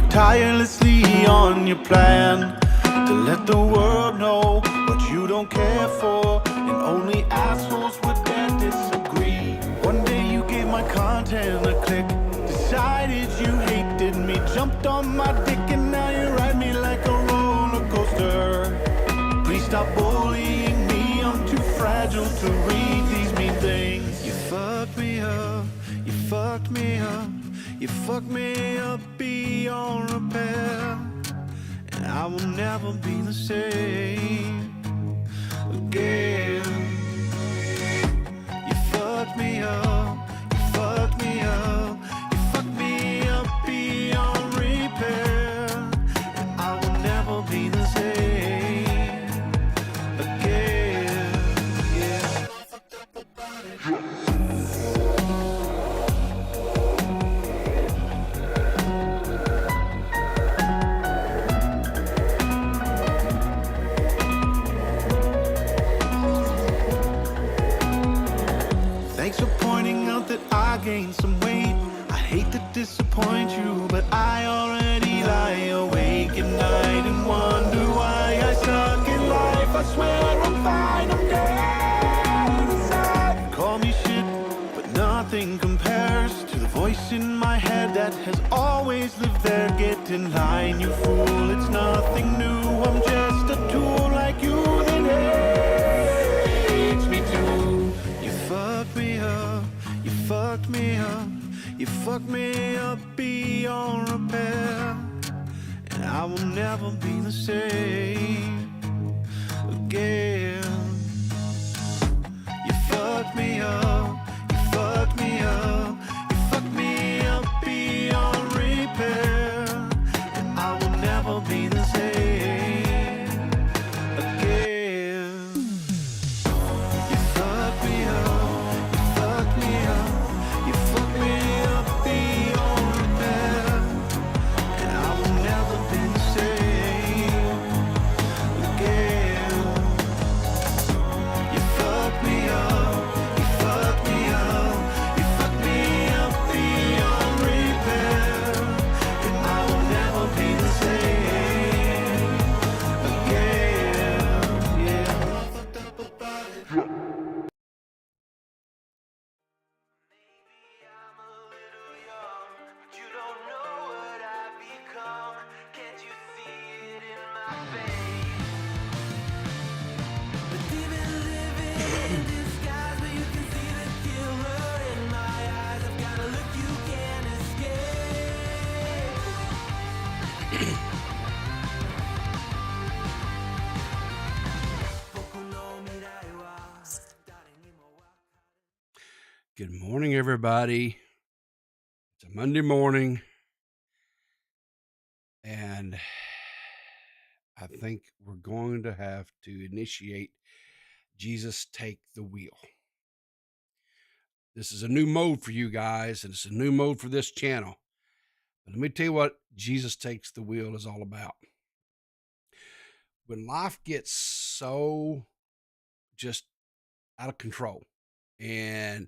Tirelessly on your plan to let the world know what you don't care for, and only assholes would dare disagree. One day you gave my content a click, decided you hated me, jumped on my dick, and now you ride me like a roller coaster. Please stop bullying me, I'm too fragile to read these mean things. You fucked me up, you fucked me up, you fucked me up beyond repair, and I will never be the same again. You fucked me up, you fucked me up, you fucked me up beyond repair, and I will never be the same again. Yeah. Thanks for pointing out that I gained some weight. I hate to disappoint you, but I already lie awake at night and wonder why I suck in life. I swear I'm fine, I'm dead inside. Call me shit, but nothing compares to the voice in my head that has always lived there. Get in line, you fool, it's nothing new. I'm just a tool like you that hates me too. You fucked me up, you fucked me up, you fucked me up beyond repair, and I will never be the same again. You fucked me up, you fucked me up, you fucked me up beyond repair, and I will never be the same again. You fucked me up, you fucked me up, you fucked me up beyond repair, and I will never be the same again. You fucked me up, you fucked me up, you fucked me up beyond repair, and I will never be the same again. Yeah. I fucked up about it. Maybe I'm a little young, but you don't know what I've become. Can't you see it in my face? But even living in disguise, but you can see the killer in my eyes. I've got a look you can't escape. Good morning, everybody. It's a Monday morning, and I think we're going to have to initiate Jesus Take the Wheel. This is a new mode for you guys, and it's a new mode for this channel. But let me tell you what Jesus Takes the Wheel is all about. When life gets so just out of control and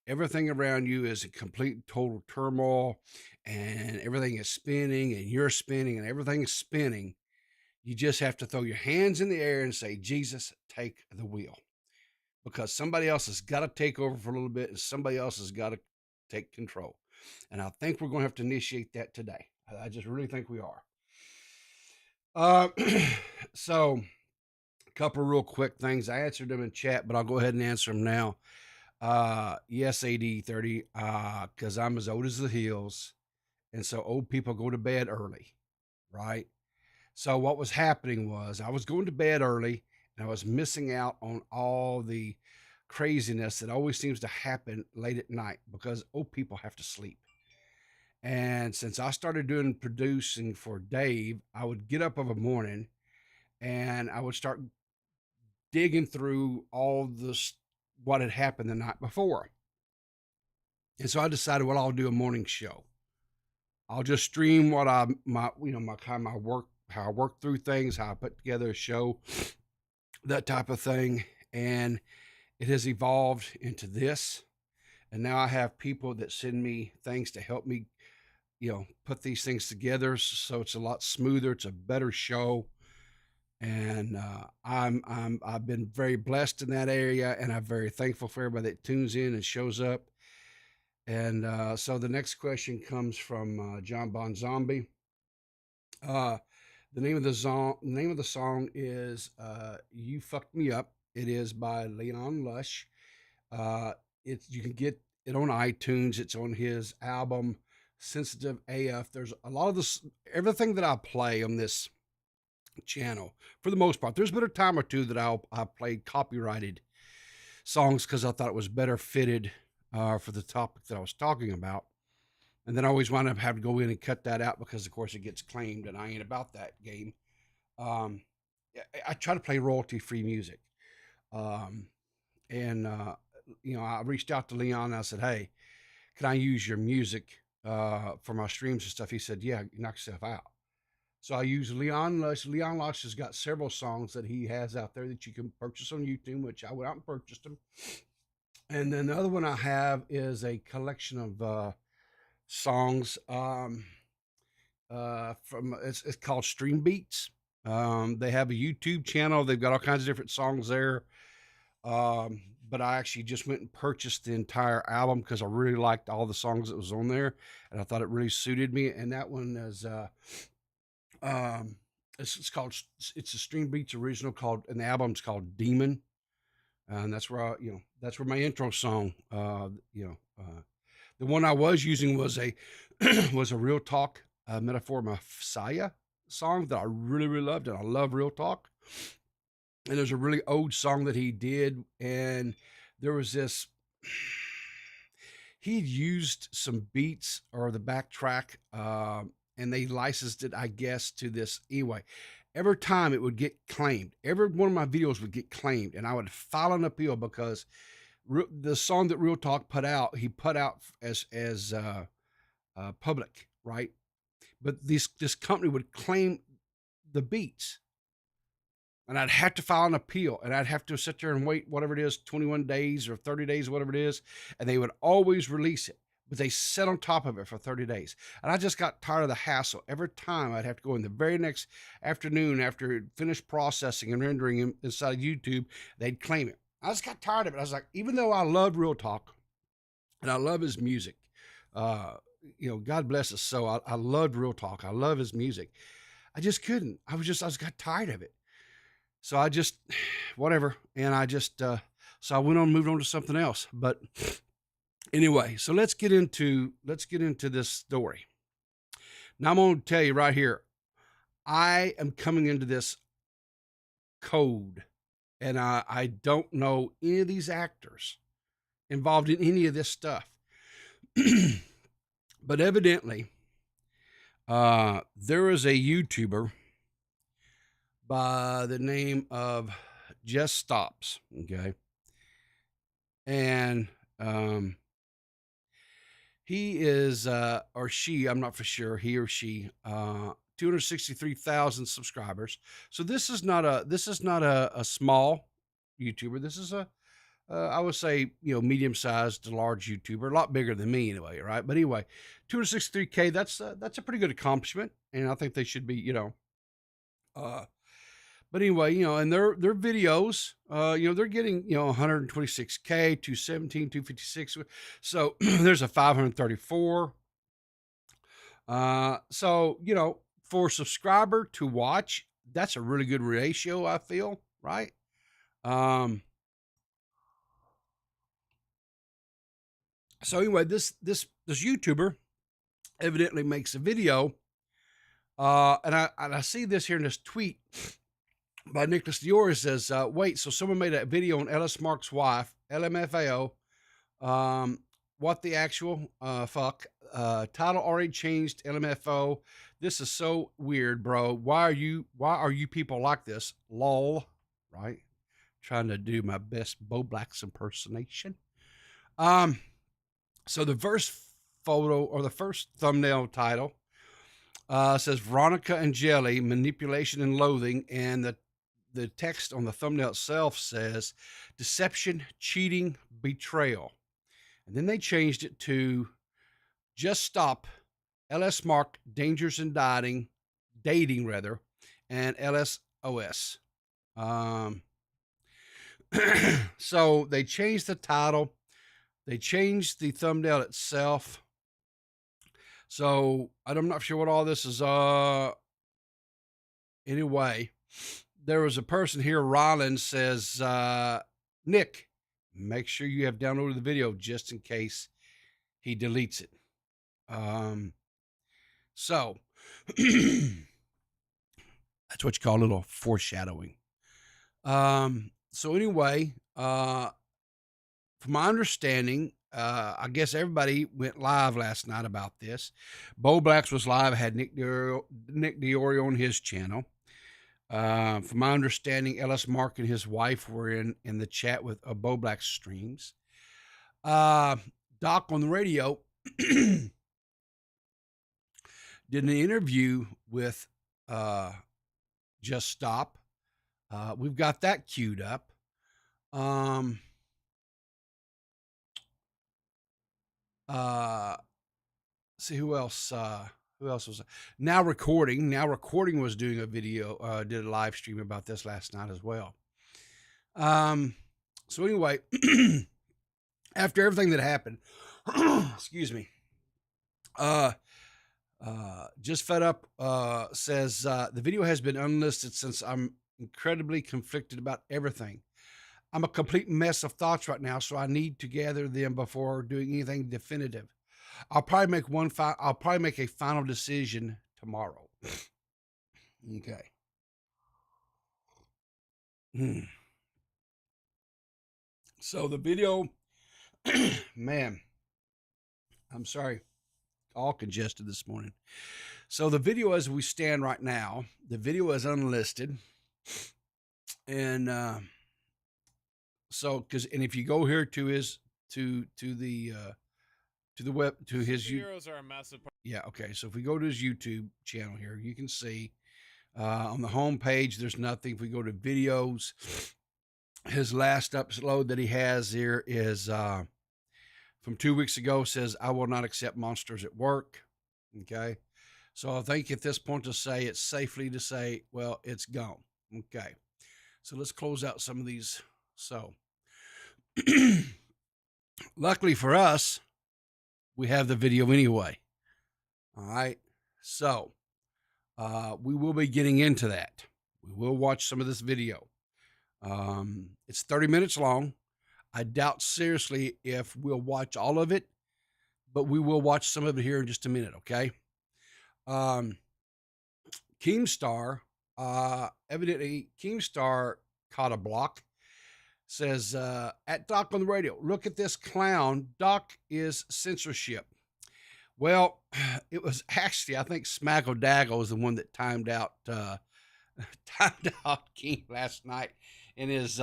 everything around you is a complete total turmoil, and everything is spinning and you're spinning and everything is spinning, you just have to throw your hands in the air and say, Jesus, take the wheel. Because somebody else has got to take over for a little bit, and somebody else has got to take control. And I think we're going to have to initiate that today. I just really think we are. So a couple of real quick things. I answered them in chat, but I'll go ahead and answer them now. Yes, AD 30, because I'm as old as the hills, and so old people go to bed early, right? So what was happening was I was going to bed early, and I was missing out on all the craziness that always seems to happen late at night because old people have to sleep. And since I started doing producing for Dave, I would get up of a morning and I would start digging through all this what had happened the night before. And so I decided, well, I'll do a morning show. I'll just stream what I my you know my kind of my work, how I work through things, how I put together a show, that type of thing. And it has evolved into this. And now I have people that send me things to help me, put these things together. So it's a lot smoother. It's a better show. And I've been very blessed in that area, and I'm very thankful for everybody that tunes in and shows up. And so the next question comes from John Bon Zombie. Uh, the name of the song is "You Fucked Me Up." It is by Leon Lush. Uh, it's You can get it on iTunes. It's on his album Sensitive AF. There's a lot of this everything that I play on this channel for the most part. There's been a time or two that I played copyrighted songs because I thought it was better fitted for the topic that I was talking about. And then I always wind up having to go in and cut that out because, of course, it gets claimed, and I ain't about that game. Um, I try to play royalty-free music. Um, and, I reached out to Leon and I said, hey, can I use your music for my streams and stuff? He said, yeah, knock yourself out. So I use Leon Lush. Leon Lush has got several songs that he has out there that you can purchase on YouTube, which I went out and purchased them. And then the other one I have is a collection of songs from it's called Stream Beats. They have a YouTube channel. They've got all kinds of different songs there. But I actually just went and purchased the entire album because I really liked all the songs that was on there, and I thought it really suited me. And that one is um, it's called it's a Stream Beats original called, and the album's called Demon. And that's where that's where my intro song. The one I was using was a was a Real Talk Metaphor Messiah song that I really really loved, and I love Real Talk. And there's a really old song that he did, and there was this. He'd used some beats or the backtrack, and they licensed it, I guess, to this anyway. Every time it would get claimed, every one of my videos would get claimed, and I would file an appeal because the song that Real Talk put out, he put out as public, right? But this company would claim the beats, and I'd have to file an appeal, and I'd have to sit there and wait, whatever it is, 21 days or 30 days, whatever it is, and they would always release it, but they sat on top of it for 30 days. And I just got tired of the hassle. Every time I'd have to go in the very next afternoon after it finished processing and rendering inside of YouTube, they'd claim it. I just got tired of it. I was like, even though I love Real Talk and I love his music, God bless his soul. I loved Real Talk. I love his music. I just couldn't. I was got tired of it. So I just, whatever. And so I went on, moved on to something else. But anyway, so let's get into this story. Now I'm going to tell you right here, I am coming into this code, and I don't know any of these actors involved in any of this stuff. But evidently, there is a YouTuber by the name of Just Stops. Okay. And he is or she, I'm not for sure, he or she, 263,000 subscribers. So this is not a small YouTuber. This is I would say, medium sized to large YouTuber, a lot bigger than me anyway, right? But anyway, 263K, that's a pretty good accomplishment, and I think they should be, uh, but anyway, and their videos, they're getting, 126K, 217, 256. So there's a 534. So, for a subscriber to watch, that's a really good ratio, I feel, right? Um, So anyway, this YouTuber evidently makes a video, and I see this here in this tweet by Nicholas Dior. Says, "Wait, so someone made a video on Ellis Mark's wife, LMFAO. What the actual fuck? Title already changed. LMFO. This is so weird, bro. Why are you people like this? Lol. Right? Trying to do my best Bo Black's impersonation. Um, so the first photo or the first thumbnail title says Veronica and Jelly, Manipulation and Loathing, and the text on the thumbnail itself says Deception, Cheating, Betrayal. And then they changed it to Just Stop, LS Mark, Dangers in Dating rather, and LSOS. So they changed the title, they changed the thumbnail itself. So I'm not sure what all this is. Anyway, there was a person here, Rollins says, Nick, make sure you have downloaded the video just in case he deletes it. So that's what you call a little foreshadowing. So anyway, from my understanding, I guess everybody went live last night about this. Bo Blacks was live, had Nick Diori on his channel. From my understanding, Ellis Mark and his wife were in the chat with Bo Black streams. Doc on the radio did an interview with Just Stop. We've got that queued up. See who else was Now Recording was doing a video, did a live stream about this last night as well. So anyway, after everything that happened, excuse me, Just Fed Up says the video has been unlisted since I'm incredibly conflicted about everything. I'm a complete mess of thoughts right now, so I need to gather them before doing anything definitive. I'll probably make a final decision tomorrow. Okay. So the video, man, I'm sorry, all congested this morning. So the video, as we stand right now, the video is unlisted, and so and if you go here to his to the web to his heroes are a massive part. Yeah, okay. So if we go to his YouTube channel here, you can see on the home page there's nothing. If we go to videos, his last upload that he has here is from 2 weeks ago, says I will not accept monsters at work. Okay. So I think at this point it's safely to say, well, it's gone. Okay. So let's close out some of these. So luckily for us, we have the video anyway. All right. So we will be getting into that. We will watch some of this video. It's 30 minutes long. I doubt seriously if we'll watch all of it, but we will watch some of it here in just a minute. Okay. Keemstar, evidently Keemstar caught a block. Says, at Doc on the radio, look at this clown. Doc is censorship. Well, it was actually, I think Smaggle Daggle was the one that timed out King last night in his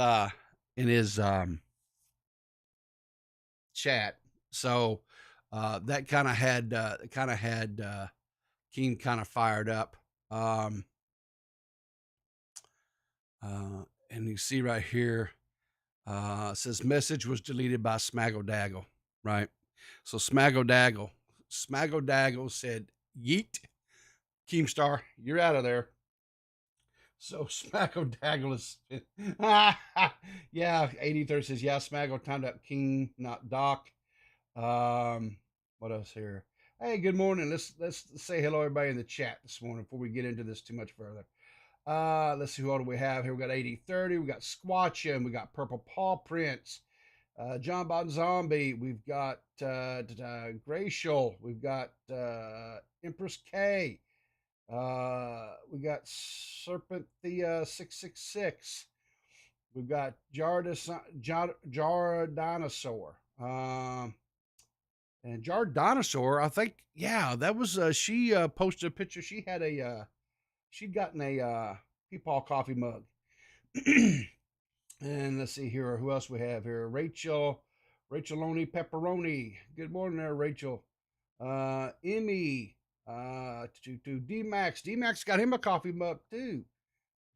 chat. So that kind of had King kind of fired up. And you see right here, says message was deleted by Smaggle Daggle, right? So Smaggle Daggle said, yeet, Keemstar, you're out of there. So Smaggle Daggle is, yeah, 83 says, yeah, Smaggle timed out King, not Doc. What else here? Hey, good morning. Let's say hello everybody in the chat this morning before we get into this too much further. Let's see who all do we have here. We got 8030, we got Squatcha, and we got Purple Paw Prince. John Bot Zombie. We've got Gracial. We've got Empress K. We got Serpent the 666. We've got Jar Dinosaur. And Jar Dinosaur, I think, yeah, that was she posted a picture. She'd gotten a Peepaw coffee mug. And let's see here, who else we have here? Racheloni Pepperoni. Good morning there, Rachel. Emmy, to D-Max. D-Max got him a coffee mug too.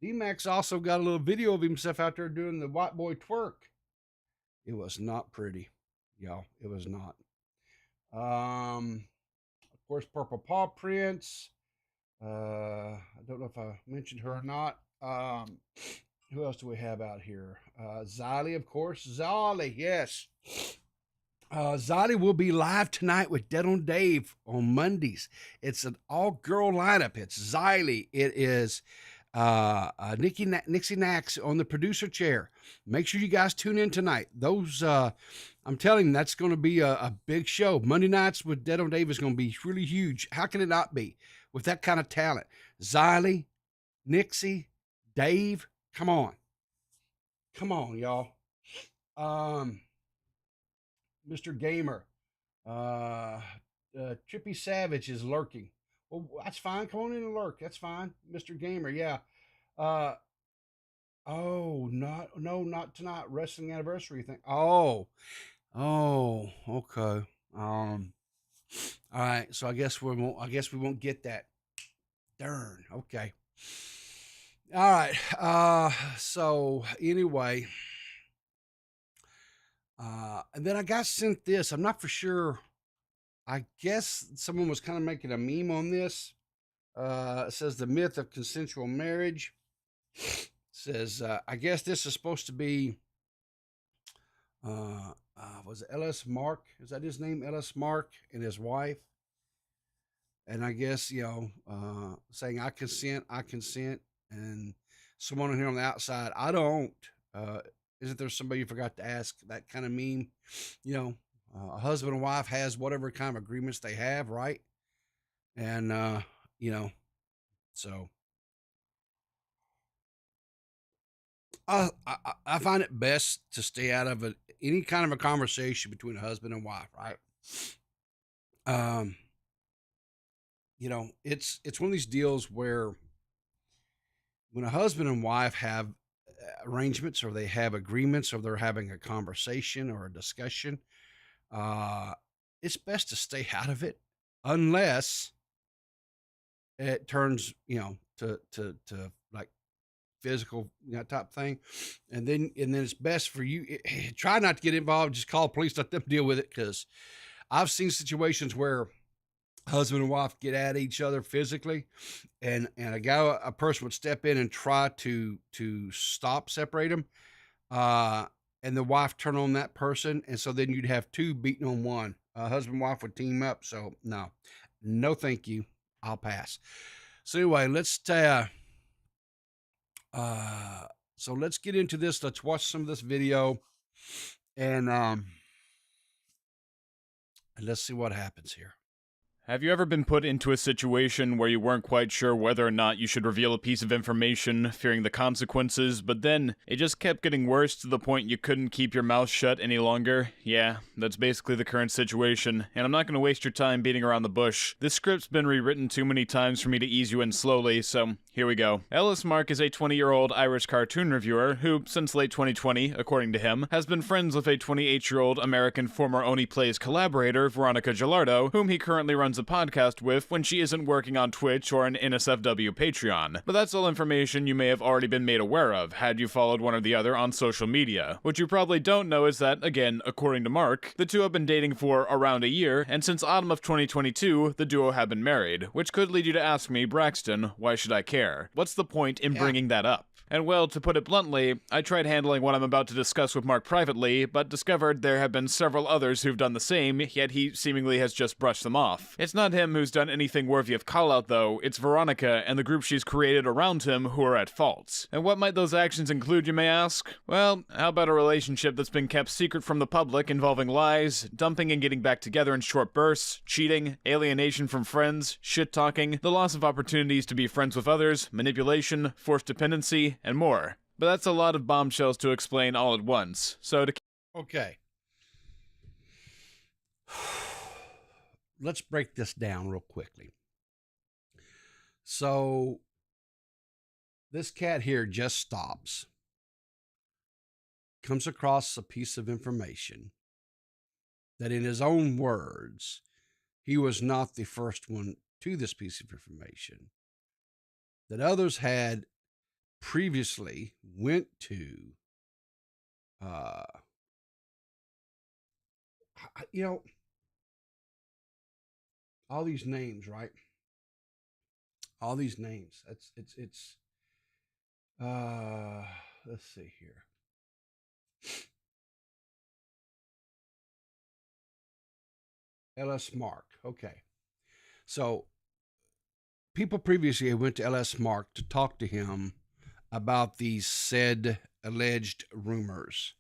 D-Max also got a little video of himself out there doing the white boy twerk. It was not pretty, y'all. It was not. Of course, Purple Paw Prince. I don't know if I mentioned her or not. Who else do we have out here? Zolly, of course. Zolly, yes. Zolly will be live tonight with Dead on Dave on Mondays. It's an all-girl lineup. It's Zolly. It is Nixie Nax on the producer chair. Make sure you guys tune in tonight. Those, I'm telling you, that's going to be a big show. Monday nights with Dead on Dave is going to be really huge. How can it not be with that kind of talent? Ziley, Nixie, Dave, come on. Come on, y'all. Mr. Gamer, Trippy Savage is lurking. Well, that's fine. Come on in and lurk. That's fine. Mr. Gamer, yeah. Not tonight. Wrestling anniversary thing. Oh, okay. All right. So I guess we won't get that. Darn. Okay. All right. So anyway, and then I got sent this. I'm not for sure. I guess someone was kind of making a meme on this. It says the myth of consensual marriage. It says, I guess this is supposed to be, was it Ellis Mark? Is that his name? Ellis Mark and his wife. And I guess, saying I consent. And someone here on the outside, I don't. Isn't there somebody you forgot to ask? That kind of meme, a husband and wife has whatever kind of agreements they have, right? And, so I find it best to stay out of any kind of a conversation between a husband and wife, right? It's one of these deals where when a husband and wife have arrangements or they have agreements or they're having a conversation or a discussion, it's best to stay out of it unless it turns, to like physical type thing. And then it's best for you. Try not to get involved. Just call police, let them deal with it. Cause I've seen situations where husband and wife get at each other physically and a person would step in and try to separate them. And the wife turn on that person. And so then you'd have two beating on one. Husband and wife would team up. So no, thank you. I'll pass. So anyway, let's get into this. Let's watch some of this video and let's see what happens here. Have you ever been put into a situation where you weren't quite sure whether or not you should reveal a piece of information, fearing the consequences, but then it just kept getting worse to the point you couldn't keep your mouth shut any longer? Yeah, that's basically the current situation, and I'm not going to waste your time beating around the bush. This script's been rewritten too many times for me to ease you in slowly, so here we go. Ellis Mark is a 20-year-old Irish cartoon reviewer who, since late 2020, according to him, has been friends with a 28-year-old American former Oni Plays collaborator, Veronica Gilardo, whom he currently runs a podcast with when she isn't working on Twitch or an NSFW Patreon. But that's all information you may have already been made aware of had you followed one or the other on social media. What you probably don't know is that, again, according to Mark, the two have been dating for around a year, and since autumn of 2022, the duo have been married, which could lead you to ask me, Braxton, why should I care? What's the point in bringing that up? And well, to put it bluntly, I tried handling what I'm about to discuss with Mark privately, but discovered there have been several others who've done the same, yet he seemingly has just brushed them off. It's not him who's done anything worthy of call-out though, it's Veronica and the group she's created around him who are at fault. And what might those actions include, you may ask? Well, how about a relationship that's been kept secret from the public involving lies, dumping and getting back together in short bursts, cheating, alienation from friends, shit-talking, the loss of opportunities to be friends with others, manipulation, forced dependency, and more. But that's a lot of bombshells to explain all at once. So to Okay. Let's break this down real quickly. So this cat here just stops, comes across a piece of information that, in his own words, he was not the first one to this piece of information, that others had previously went to, you know, all these names, right? All these names. Let's see here. LS Mark. Okay. So people previously went to LS Mark to talk to him about these said alleged rumors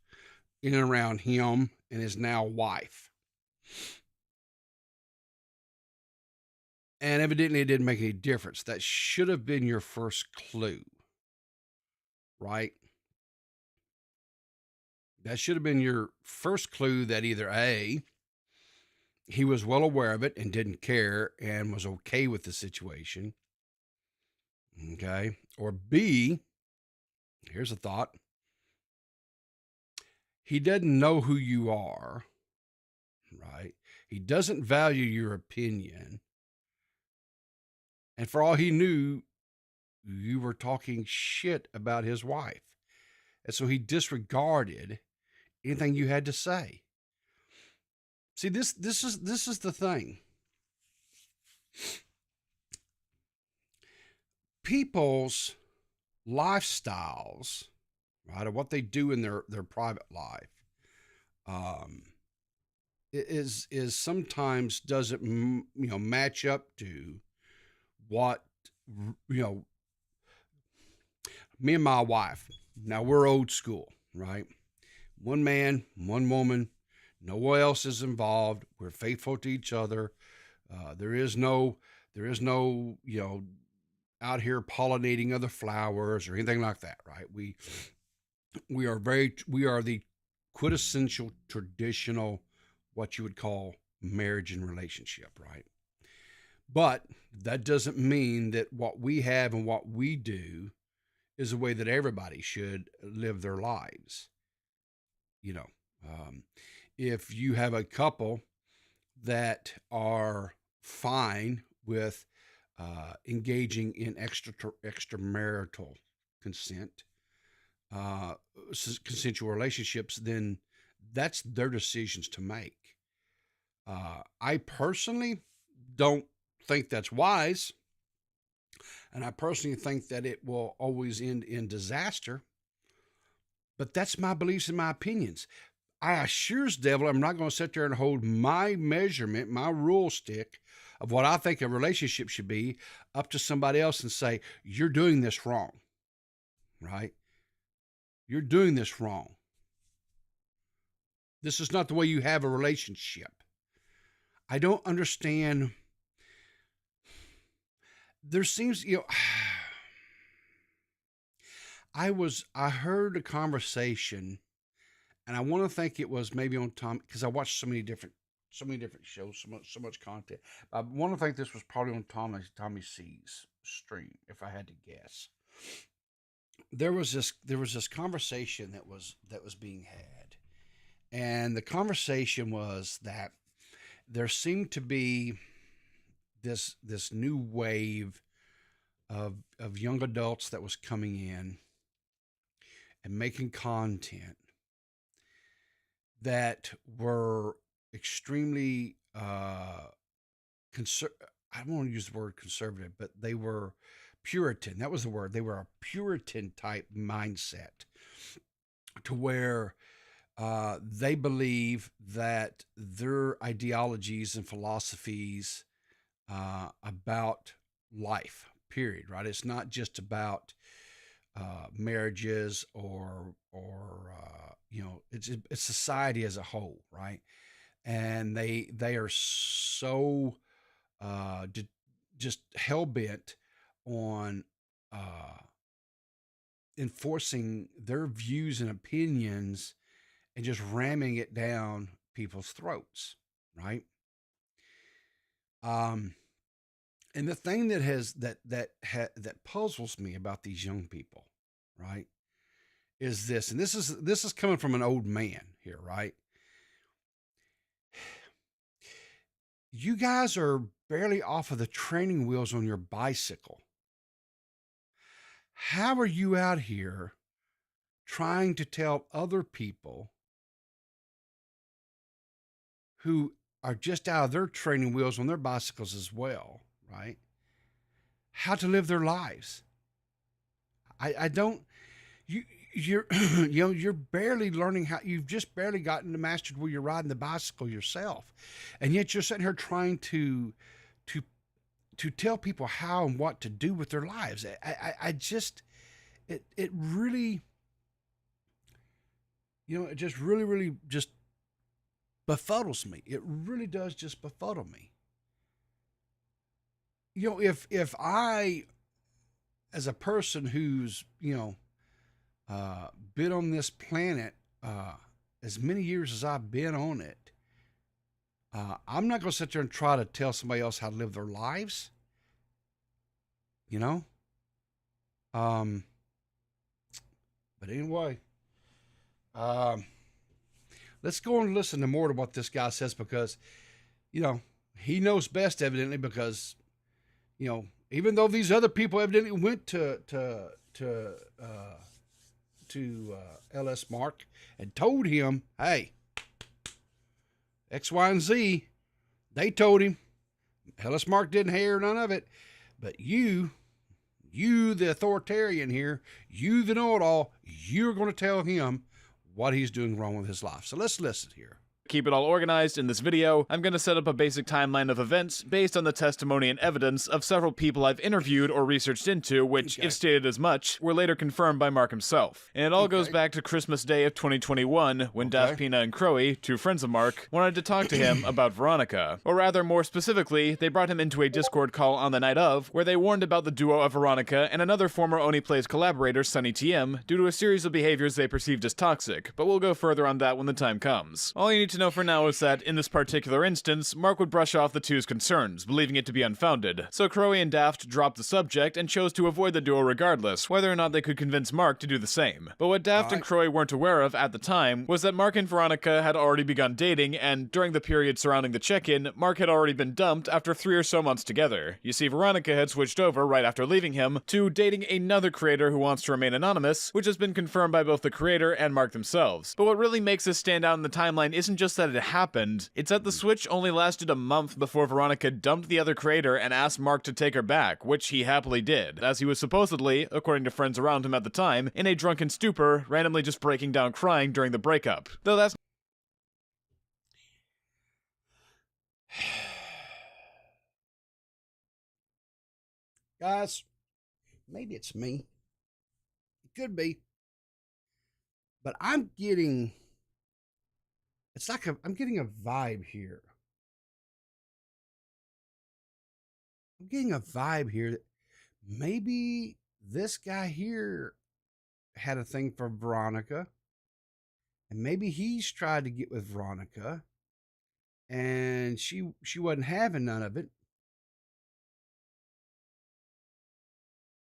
in and around him and his now wife. And evidently it didn't make any difference. That should have been your first clue, right? That should have been your first clue that either A, he was well aware of it and didn't care and was okay with the situation. Okay. Or B, here's a thought. He doesn't know who you are, right? He doesn't value your opinion. And for all he knew, you were talking shit about his wife. And so he disregarded anything you had to say. See, this is the thing. People's lifestyles, right, or what they do in their private life, is sometimes doesn't match up to what me and my wife. Now we're old school, right? One man, one woman. No one else is involved. We're faithful to each other. There is no, out here pollinating other flowers or anything like that, right? We are the quintessential traditional, what you would call marriage and relationship, right? But that doesn't mean that what we have and what we do is the way that everybody should live their lives. If you have a couple that are fine with engaging in extramarital consent, consensual relationships, then that's their decisions to make. I personally don't think that's wise. And I personally think that it will always end in disaster. But that's my beliefs and my opinions. I assure as devil, I'm not going to sit there and hold my measurement, my rule stick of what I think a relationship should be up to somebody else and say, you're doing this wrong, right? You're doing this wrong. This is not the way you have a relationship. I don't understand. There seems, I heard a conversation, and I want to think it was maybe on Tom, because I watched so many different shows, so much content. I want to think this was probably on Tommy C's stream, if I had to guess. There was this conversation that was being had, and the conversation was that there seemed to be this new wave of young adults that was coming in and making content that were extremely I don't want to use the word conservative, but they were Puritan. That was the word. They were a Puritan type mindset, to where they believe that their ideologies and philosophies about life, period, right? It's not just about marriages or it's society as a whole, right? And they are so just hell bent on enforcing their views and opinions and just ramming it down people's throats, right? Um, and the thing that puzzles me about these young people, right, is this, and this is coming from an old man here, right? You guys are barely off of the training wheels on your bicycle. How are you out here trying to tell other people who are just out of their training wheels on their bicycles as well, right, how to live their lives? I don't, you're you're barely learning how. You've just barely gotten to mastered where you're riding the bicycle yourself, and yet you're sitting here trying to tell people how and what to do with their lives. I just, it really, it just really just befuddles me. It really does just befuddle me. If I, as a person who's been on this planet as many years as I've been on it, I'm not going to sit there and try to tell somebody else how to live their lives. But anyway, let's go and listen to more to what this guy says, because, he knows best, evidently, because, even though these other people evidently went to LS Mark and told him, hey, X, Y, and Z, they told him. LS Mark didn't hear none of it. But you, the authoritarian here, you the know-it-all, you're going to tell him what he's doing wrong with his life. So let's listen here. Keep it all organized, in this video, I'm going to set up a basic timeline of events based on the testimony and evidence of several people I've interviewed or researched into, which, if stated as much, were later confirmed by Mark himself. And it all goes back to Christmas Day of 2021, when Daft Pina and Crowy, two friends of Mark, wanted to talk to him about Veronica. Or rather, more specifically, they brought him into a Discord call on the night of, where they warned about the duo of Veronica and another former Only Plays collaborator, Sunny TM, due to a series of behaviors they perceived as toxic, but we'll go further on that when the time comes. All you need to know for now is that, in this particular instance, Mark would brush off the two's concerns, believing it to be unfounded. So Crowy and Daft dropped the subject and chose to avoid the duo regardless, whether or not they could convince Mark to do the same. But what Daft and Crowy weren't aware of at the time was that Mark and Veronica had already begun dating, and during the period surrounding the check-in, Mark had already been dumped after 3 or so months together. You see, Veronica had switched over right after leaving him to dating another creator who wants to remain anonymous, which has been confirmed by both the creator and Mark themselves. But what really makes this stand out in the timeline isn't just that it happened, it's that the switch only lasted a month before Veronica dumped the other creator and asked Mark to take her back, which he happily did, as he was supposedly, according to friends around him at the time, in a drunken stupor, randomly just breaking down crying during the breakup. Though that's Guys, maybe it's me. It could be. But I'm getting, I'm getting a vibe here. I'm getting a vibe here that maybe this guy here had a thing for Veronica, and maybe he's tried to get with Veronica, and she wasn't having none of it.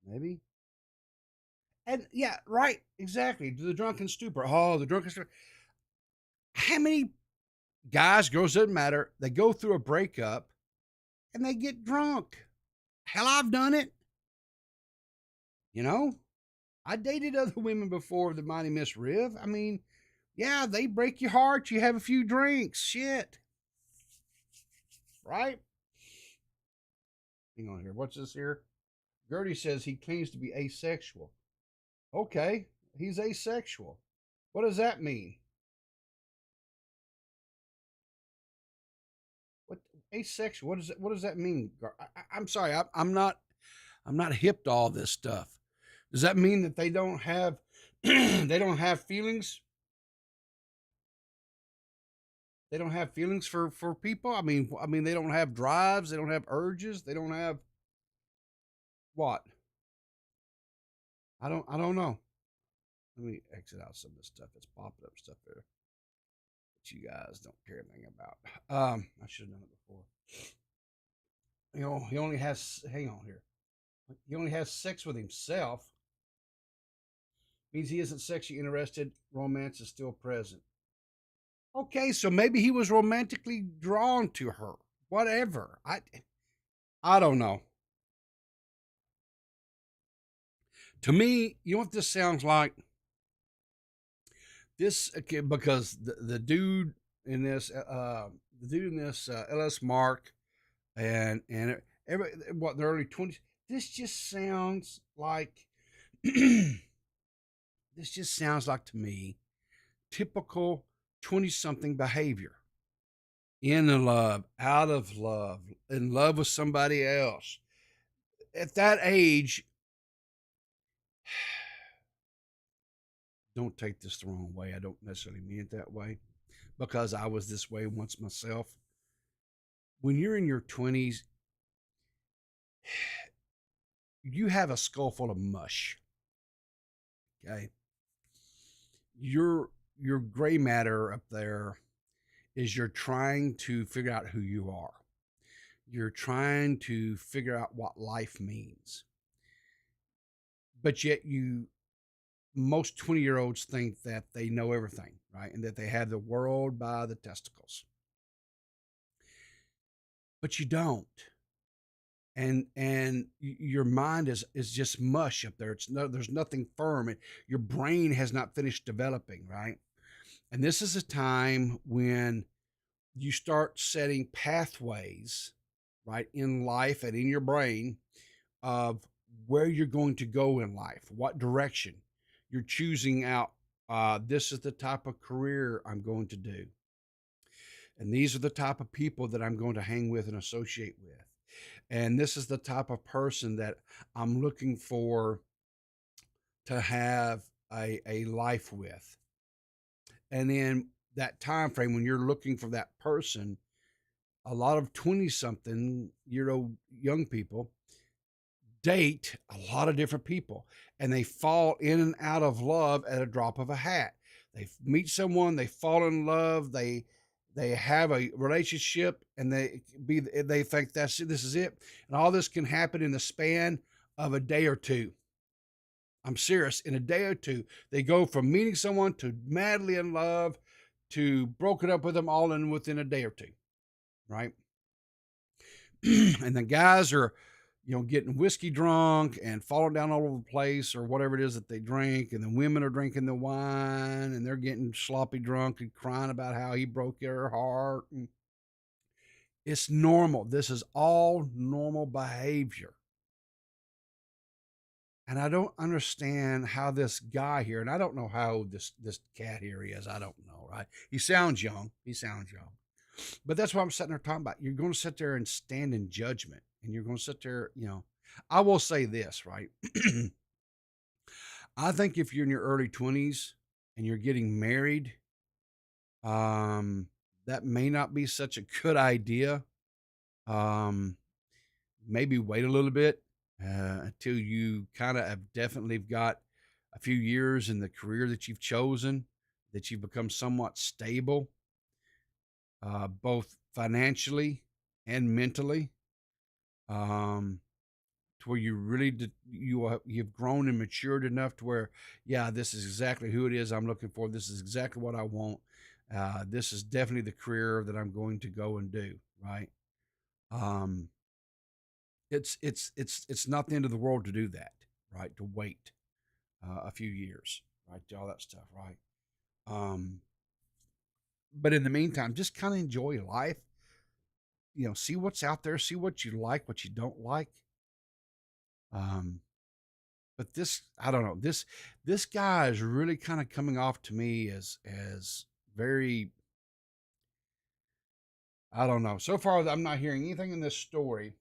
Maybe. And yeah, right, exactly. The drunken stupor. Oh, the drunken stupor. How many guys, girls, doesn't matter, they go through a breakup and they get drunk? Hell, I've done it. I dated other women before the Mighty Miss Riv. I mean, yeah, they break your heart. You have a few drinks. Shit. Right? Hang on here. What's this here? Gertie says he claims to be asexual. Okay, he's asexual. What does that mean? What asexual? What does that mean? I'm sorry. I'm not hip to all this stuff. Does that mean that they don't have they don't have feelings? They don't have feelings for people. I mean, they don't have drives. They don't have urges. They don't have what? I don't know. Let me exit out some of this stuff that's popping up stuff there that you guys don't care anything about. I should have known it before. He only has. Hang on here. He only has sex with himself. Means he isn't sexually interested. Romance is still present. Okay, so maybe he was romantically drawn to her. Whatever. I don't know. To me, you know what this sounds like? This okay, because the dude in this LS Mark and every what the early 20s. This just sounds like this just sounds like to me typical 20 something behavior. In love, out of love, in love with somebody else. At that age, don't take this the wrong way. I don't necessarily mean it that way because I was this way once myself. When you're in your 20s, you have a skull full of mush. Okay. Your gray matter up there is you're trying to figure out who you are. You're trying to figure out what life means. But yet most 20-year-olds think that they know everything, right? And that they have the world by the testicles. But you don't. And your mind is just mush up there. There's nothing firm. Your brain has not finished developing, right? And this is a time when you start setting pathways, right, in life and in your brain of where you're going to go in life, what direction you're choosing out. This is the type of career I'm going to do. And these are the type of people that I'm going to hang with and associate with. And this is the type of person that I'm looking for to have a life with. And then that time frame when you're looking for that person, a lot of 20 something year old young people date a lot of different people and they fall in and out of love at a drop of a hat. They meet someone, they fall in love, they have a relationship, and they think this is it, and all this can happen in the span of a day or two. I'm serious. In a day or two, they go from meeting someone to madly in love to broken up with them all in within a day or two, right? And the guys are, getting whiskey drunk and falling down all over the place or whatever it is that they drink. And the women are drinking the wine and they're getting sloppy drunk and crying about how he broke their heart. And it's normal. This is all normal behavior. And I don't understand how this guy here, and I don't know how this cat here is. I don't know, right? He sounds young. But that's what I'm sitting there talking about. You're going to sit there and stand in judgment, and you're going to sit there, I will say this, right? I think if you're in your early 20s and you're getting married, that may not be such a good idea. Maybe wait a little bit until you kind of have definitely got a few years in the career that you've chosen, that you've become somewhat stable, both financially and mentally, to where you really you've grown and matured enough to where, yeah, this is exactly who it is I'm looking for. This is exactly what I want. This is definitely the career that I'm going to go and do. Right. It's not the end of the world to do that. Right. To wait a few years. Right. To all that stuff. Right. But in the meantime, just kind of enjoy life. See what's out there, see what you like, what you don't like. But this, I don't know, this guy is really kind of coming off to me as very, I don't know. So far, I'm not hearing anything in this story.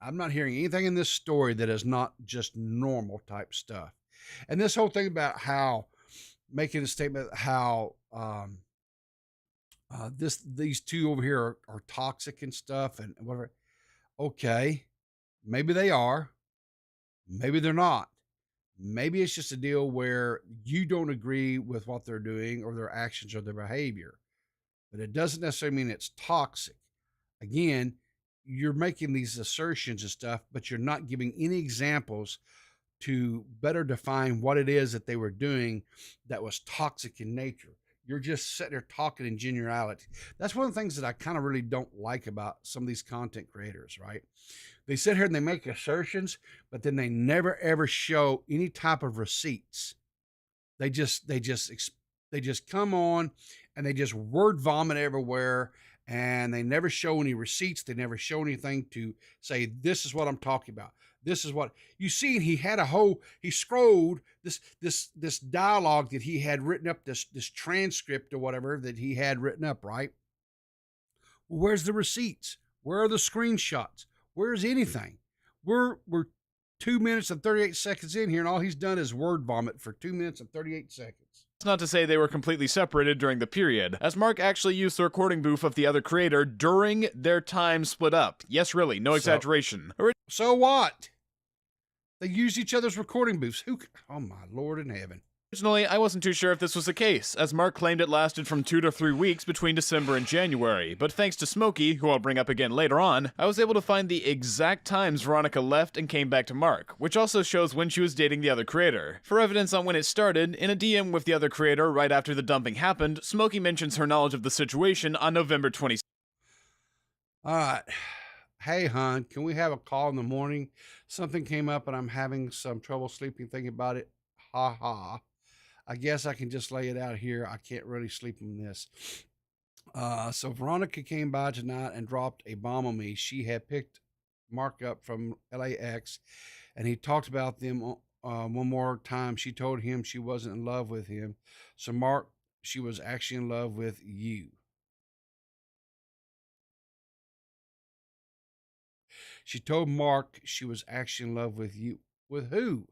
I'm not hearing anything in this story that is not just normal type stuff. And this whole thing about how making a statement how these two over here are toxic and stuff and whatever. Okay, maybe they are, maybe they're not. Maybe it's just a deal where you don't agree with what they're doing or their actions or their behavior, but it doesn't necessarily mean it's toxic. Again, you're making these assertions and stuff, but you're not giving any examples to better define what it is that they were doing that was toxic in nature. You're just sitting there talking in generality. That's one of the things that I kind of really don't like about some of these content creators, right? They sit here and they make assertions, but then they never ever show any type of receipts. They just come on and they just word vomit everywhere, and they never show any receipts. They never show anything to say, this is what I'm talking about. This is what you see. He had he scrolled this dialogue that he had written up, this transcript or whatever that he had written up, right? Well, where's the receipts? Where are the screenshots? Where's anything? We're 2 minutes and 38 seconds in here, and all he's done is word vomit for 2 minutes and 38 seconds. It's not to say they were completely separated during the period, as Mark actually used the recording booth of the other creator during their time split up. Yes, really, no exaggeration. So what? They used each other's recording booths. Oh my Lord in heaven. Originally, I wasn't too sure if this was the case, as Mark claimed it lasted from 2 to 3 weeks between December and January, but thanks to Smokey, who I'll bring up again later on, I was able to find the exact times Veronica left and came back to Mark, which also shows when she was dating the other creator. For evidence on when it started, in a DM with the other creator right after the dumping happened, Smokey mentions her knowledge of the situation on November 26th. All right. Hey, hon, can we have a call in the morning? Something came up and I'm having some trouble sleeping thinking about it. Ha ha. I guess I can just lay it out here. I can't really sleep on this. So Veronica came by tonight and dropped a bomb on me. She had picked Mark up from LAX, and he talked about them one more time. She told him she wasn't in love with him. So Mark, she was actually in love with you. She told Mark she was actually in love with you. With who?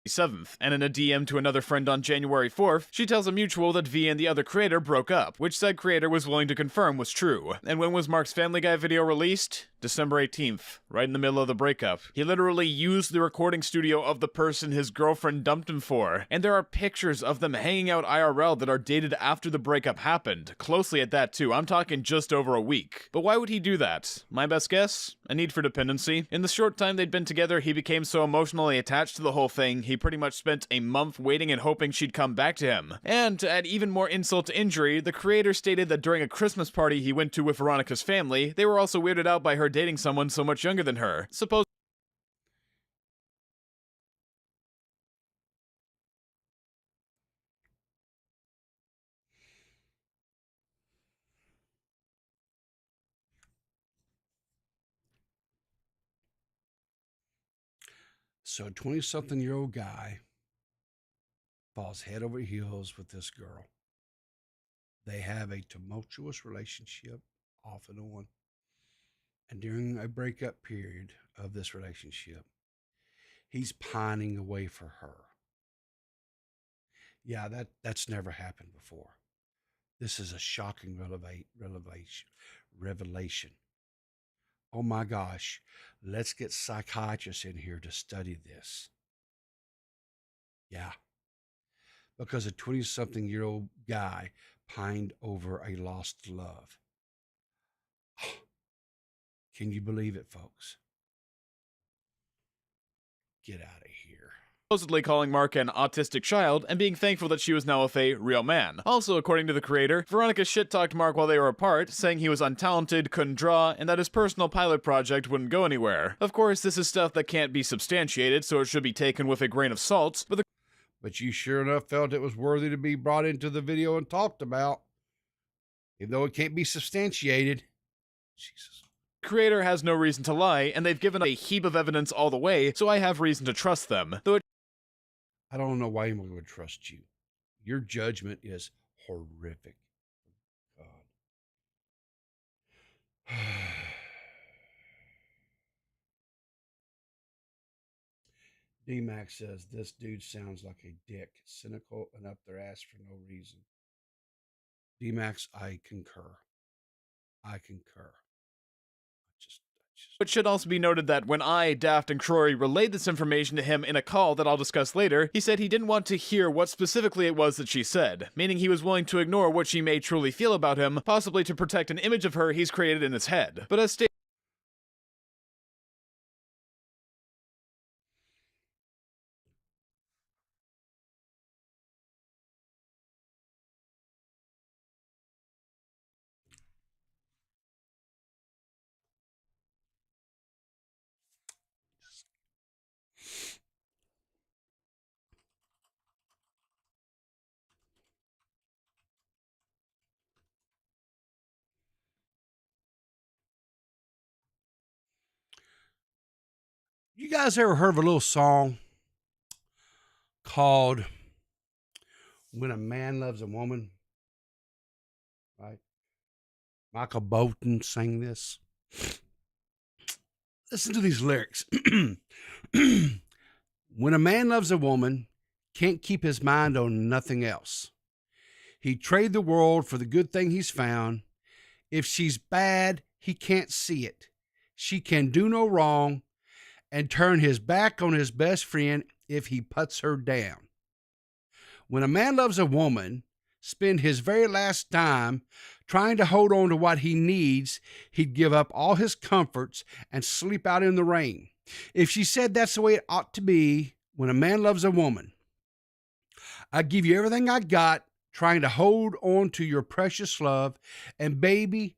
7th, and in a DM to another friend on January 4th, she tells a mutual that V and the other creator broke up, which said creator was willing to confirm was true. And when was Mark's Family Guy video released? December 18th, right in the middle of the breakup. He literally used the recording studio of the person his girlfriend dumped him for, and there are pictures of them hanging out IRL that are dated after the breakup happened, closely at that too. I'm talking just over a week. But why would he do that? My best guess? A need for dependency. In the short time they'd been together, he became so emotionally attached to the whole thing, he pretty much spent a month waiting and hoping she'd come back to him. And to add even more insult to injury, the creator stated that during a Christmas party he went to with Veronica's family, they were also weirded out by her dating someone so much younger than her. So a 20-something-year-old guy falls head over heels with this girl. They have a tumultuous relationship off and on. And during a breakup period of this relationship, he's pining away for her. Yeah, that's never happened before. This is a shocking revelation. Oh my gosh, let's get psychiatrists in here to study this. Yeah, because a 20-something-year-old guy pined over a lost love. Can you believe it, folks? Get out of here. Supposedly calling Mark an autistic child and being thankful that she was now with a real man. Also, according to the creator, Veronica shit-talked Mark while they were apart, saying he was untalented, couldn't draw, and that his personal pilot project wouldn't go anywhere. Of course, this is stuff that can't be substantiated, so it should be taken with a grain of salt, but you sure enough felt it was worthy to be brought into the video and talked about, even though it can't be substantiated. Jesus. creator has no reason to lie, and they've given a heap of evidence all the way, so I have reason to trust them. Though I don't know why anyone would trust you. Your judgment is horrific. God. D-Max says, this dude sounds like a dick, cynical and up their ass for no reason. D-Max, I concur. I concur. it should also be noted that when I, Daft, and Crory relayed this information to him in a call that I'll discuss later, he said he didn't want to hear what specifically it was that she said, meaning he was willing to ignore what she may truly feel about him, possibly to protect an image of her he's created in his head. But as stated, You guys ever heard of a little song called When a Man Loves a Woman? Right? Michael Bolton sang this. Listen to these lyrics. When a man loves a woman, can't keep his mind on nothing else. He'd trade the world for the good thing he's found. If she's bad, he can't see it. She can do no wrong and turn his back on his best friend if he puts her down. When a man loves a woman, spend his very last dime trying to hold on to what he needs, he'd give up all his comforts and sleep out in the rain. If she said that's the way it ought to be, when a man loves a woman, I'd give you everything I got, trying to hold on to your precious love, and baby,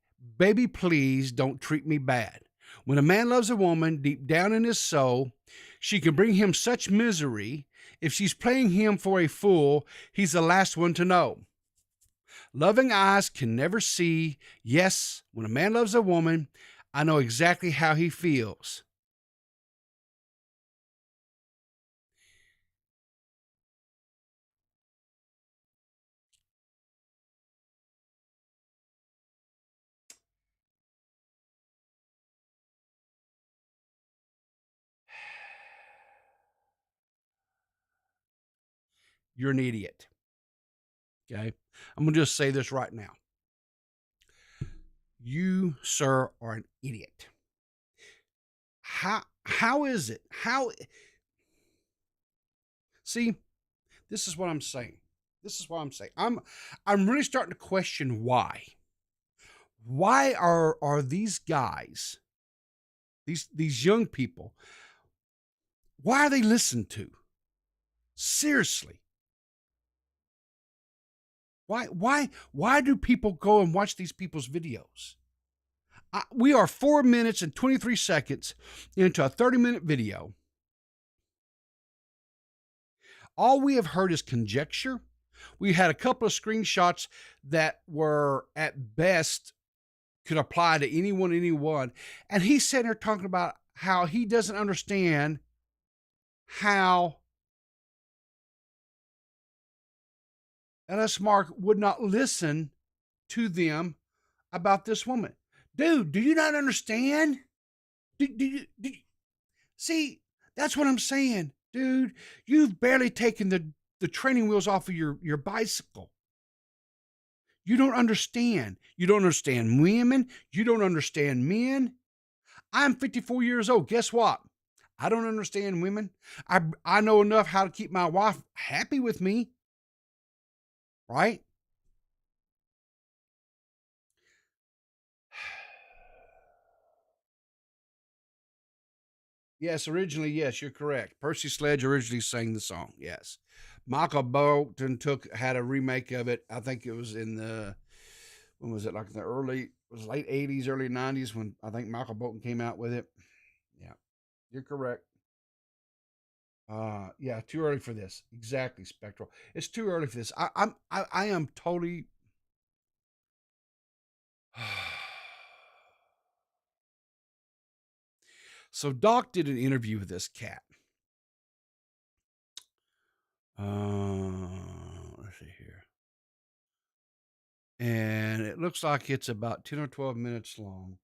please don't treat me bad. When a man loves a woman deep down in his soul, she can bring him such misery. If she's playing him for a fool, he's the last one to know. Loving eyes can never see. Yes, when a man loves a woman, I know exactly how he feels. You're an idiot. Okay? I'm going to just say this right now. You, sir, are an idiot. How is it? See, this is what I'm saying. I'm really starting to question why. Why are these guys, these young people, why are they listened to? Seriously. Why do people go and watch these people's videos? We are 4 minutes and 23 seconds into a 30-minute video. All we have heard is conjecture. We had a couple of screenshots that were at best could apply to anyone. And he's sitting there talking about how he doesn't understand how LS Mark would not listen to them about this woman. Dude, do you not understand? See, that's what I'm saying, dude. You've barely taken the training wheels off of your bicycle. You don't understand. You don't understand women. You don't understand men. I'm 54 years old. Guess what? I don't understand women. I know enough how to keep my wife happy with me. Right? Yes, originally, yes, you're correct. Percy Sledge originally sang the song. Yes. Michael Bolton had a remake of it. I think it was in when was it? Like the it was late 80s, early 90s when I think Michael Bolton came out with it. Yeah. You're correct. Yeah, too early for this. Exactly, Spectral. It's too early for this. I am totally So Doc did an interview with this cat. Let's see here. And it looks like it's about 10 or 12 minutes long.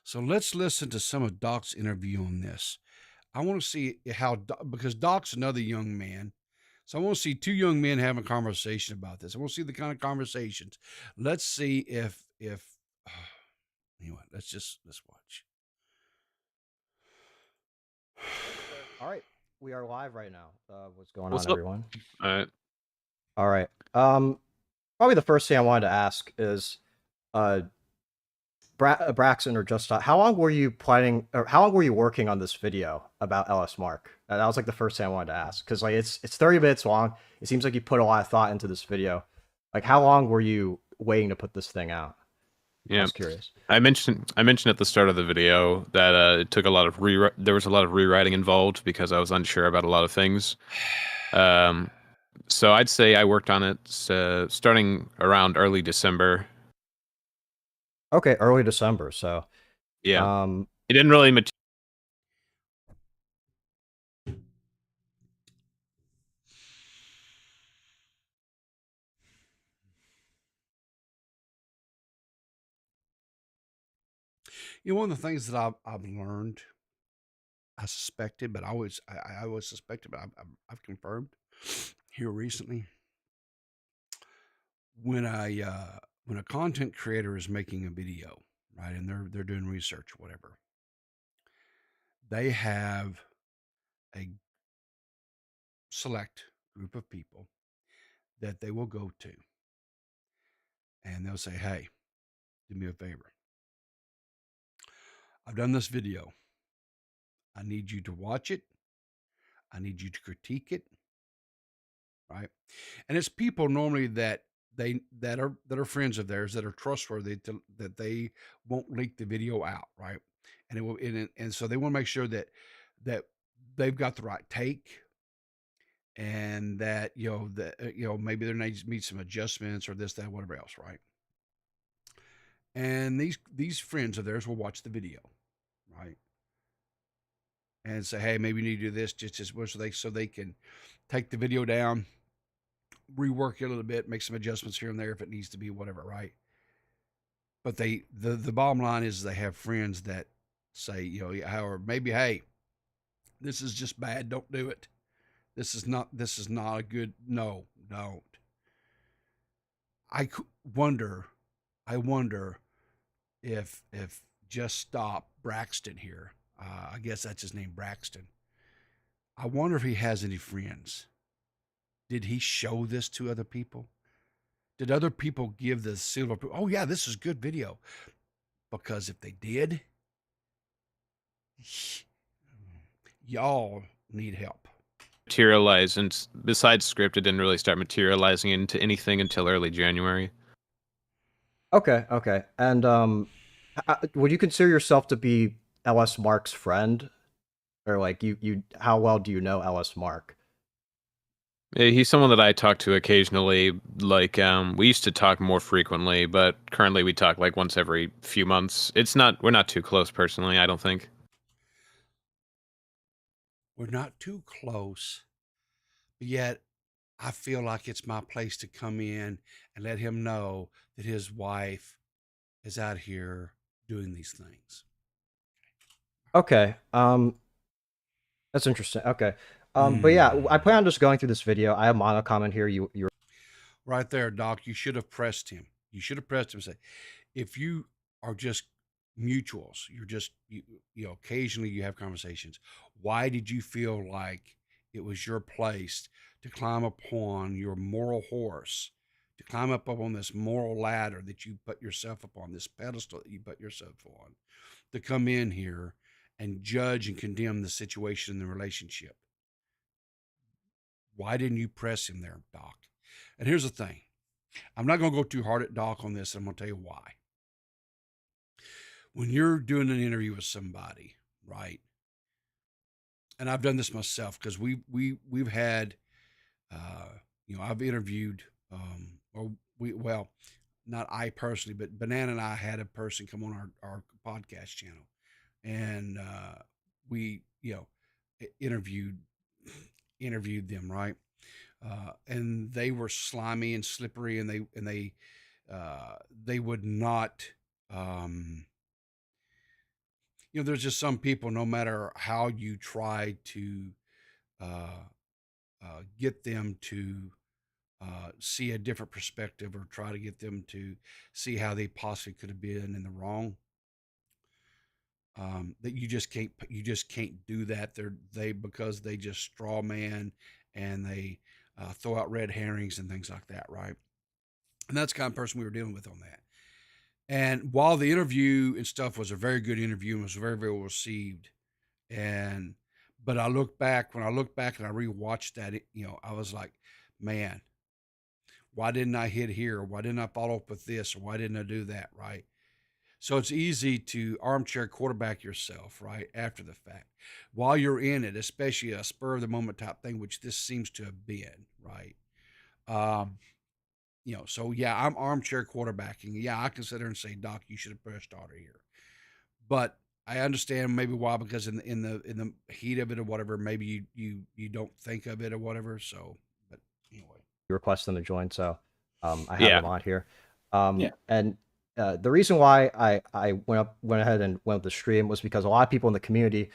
So let's listen to some of Doc's interview on this. I want to see how, because Doc's another young man. So I want to see two young men having a conversation about this. I want to see the kind of conversations. Let's see if, anyway, let's watch. All right, we are live right now. What's going What's on, up? everyone? All right. All right. Probably the first thing I wanted to ask is, Braxton or Just how long were you planning, or how long were you working on this video about LS Mark? That was like the first thing I wanted to ask, because like it's 30 minutes long. It seems like you put a lot of thought into this video. Like, how long were you waiting to put this thing out? I Yeah. was curious. I mentioned at the start of the video that it took a lot of there was a lot of rewriting involved because I was unsure about a lot of things. So I'd say I worked on it starting around early December. Okay, early December. So Yeah. It didn't really You know, one of the things that I've learned, I suspected, but I always suspected, but I've confirmed here recently. When a content creator is making a video, right, and they're doing research or whatever, they have a select group of people that they will go to, and they'll say, "Hey, do me a favor. I've done this video. I need you to watch it. I need you to critique it." Right? And it's people normally that are friends of theirs that are trustworthy that they won't leak the video out, right? And it will and so they want to make sure that they've got the right take, and that maybe there needs to be some adjustments or this, that, whatever else, right? And these friends of theirs will watch the video, right? And say, "Hey, maybe you need to do this just as well," so they can take the video down, rework it a little bit, make some adjustments here and there if it needs to be, whatever, right? But the bottom line is they have friends that say, or maybe, "Hey, this is just bad. Don't do it. This is not a good, no, don't." I wonder if Just Stop Braxton here, I guess that's his name, Braxton. I wonder if he has any friends. Did he show this to other people? Did other people give the silver? "Oh yeah, this is good video." Because if they did, y'all need help. materialize, and besides script, it didn't really start materializing into anything until early January. Okay, okay. And would you consider yourself to be LS Mark's friend, or like you? How well do you know LS Mark? He's someone that I talk to occasionally. Like, we used to talk more frequently, but currently we talk like once every few months. We're not too close personally, I don't think. We're not too close, but yet I feel like it's my place to come in and let him know that his wife is out here doing these things. Okay. That's interesting. Okay. But yeah, I plan on just going through this video. I have mono comment here. You Right there, Doc. You should have pressed him. You should have pressed him and say, if you are just mutuals, you're just, occasionally you have conversations. Why did you feel like it was your place to climb upon your moral horse, to climb up on this moral ladder that you put yourself upon, this pedestal that you put yourself on, to come in here and judge and condemn the situation in the relationship? Why didn't you press him there, Doc? And here's the thing. I'm not going to go too hard at Doc on this. I'm going to tell you why. When you're doing an interview with somebody, right? And I've done this myself because we've had, I've interviewed, well, not I personally, but Banana and I had a person come on our podcast channel, and we interviewed them, right? And they were slimy and slippery, and they would not. There's just some people, no matter how you try to uh, get them to see a different perspective, or try to get them to see how they possibly could have been in the wrong, that you just can't do that. Because they just straw man, and they throw out red herrings and things like that, right? And that's the kind of person we were dealing with on that. And while the interview and stuff was a very good interview and was very, very well received, but when I look back and I rewatched that, I was like, man, why didn't I hit here? Why didn't I follow up with this? Or why didn't I do that? Right. So it's easy to armchair quarterback yourself, right, after the fact. While you're in it, especially a spur of the moment type thing, which this seems to have been, right? Um, so yeah, I'm armchair quarterbacking. Yeah, I can sit there and say, Doc, you should have pressed starter here. But I understand maybe why, because in the heat of it or whatever, maybe you don't think of it or whatever. So, but anyway, You request them to join, so I have Yeah. them on here. Yeah. And the reason why I went ahead and went with the stream was because a lot of people in the community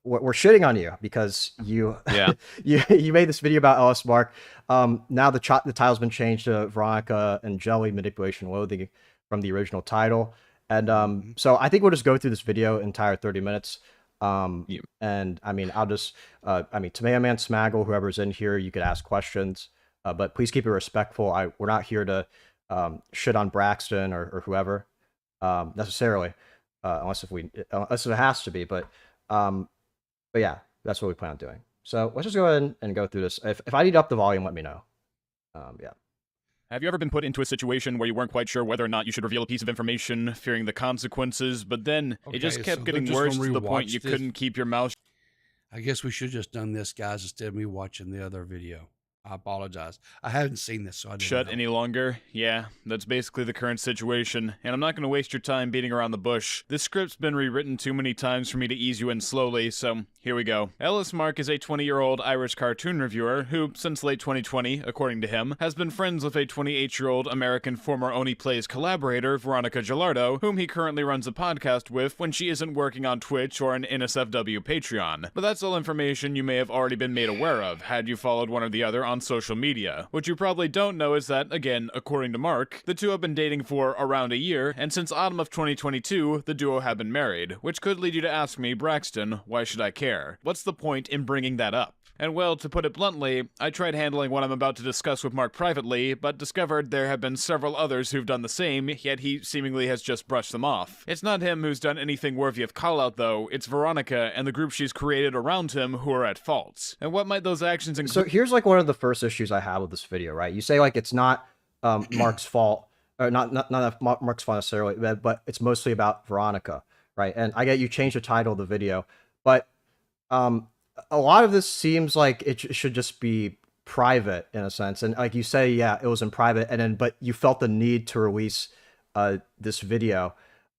were shitting on you because you Yeah. you made this video about LS Mark. Now the title's been changed to Veronica and Jelly Manipulation Loathing from the original title. And so I think we'll just go through this video entire 30 minutes. Yeah. And I mean, I'll just Tomato Man, Smaggle, whoever's in here, you could ask questions, but please keep it respectful. We're not here to shit on Braxton or whoever necessarily, unless it has to be. But yeah, that's what we plan on doing. So let's just go ahead and go through this. If I need to up the volume, let me know. Yeah. Have you ever been put into a situation where you weren't quite sure whether or not you should reveal a piece of information, fearing the consequences, but then it just Okay, kept so getting they're just worse gonna to the point rewatch you this? couldn't keep your mouth I guess we should have just done this, guys, instead of me watching the other video. I apologize. I haven't seen this, so I didn't shut know. any longer? Yeah, that's basically the current situation, and I'm not going to waste your time beating around the bush. This script's been rewritten too many times for me to ease you in slowly, so here we go. Ellis Mark is a 20-year-old Irish cartoon reviewer who, since late 2020, according to him, has been friends with a 28-year-old American former Oni Plays collaborator, Veronica Gilardo, whom he currently runs a podcast with when she isn't working on Twitch or an NSFW Patreon. But that's all information you may have already been made aware of, had you followed one or the other on social media. What you probably don't know is that, again, according to Mark, the two have been dating for around a year, and since autumn of 2022, the duo have been married, which could lead you to ask me, Braxton, why should I care? What's the point in bringing that up? And well, to put it bluntly, I tried handling what I'm about to discuss with Mark privately, but discovered there have been several others who've done the same, yet he seemingly has just brushed them off. It's not him who's done anything worthy of call-out, though. It's Veronica and the group she's created around him who are at fault. And what might those actions include? So here's like one of the first issues I have with this video, right? You say like it's not Mark's fault, or not Mark's fault necessarily, but it's mostly about Veronica, right? And I get you changed the title of the video, but a lot of this seems like it should just be private in a sense. And like you say, yeah, it was in private, and then but you felt the need to release this video.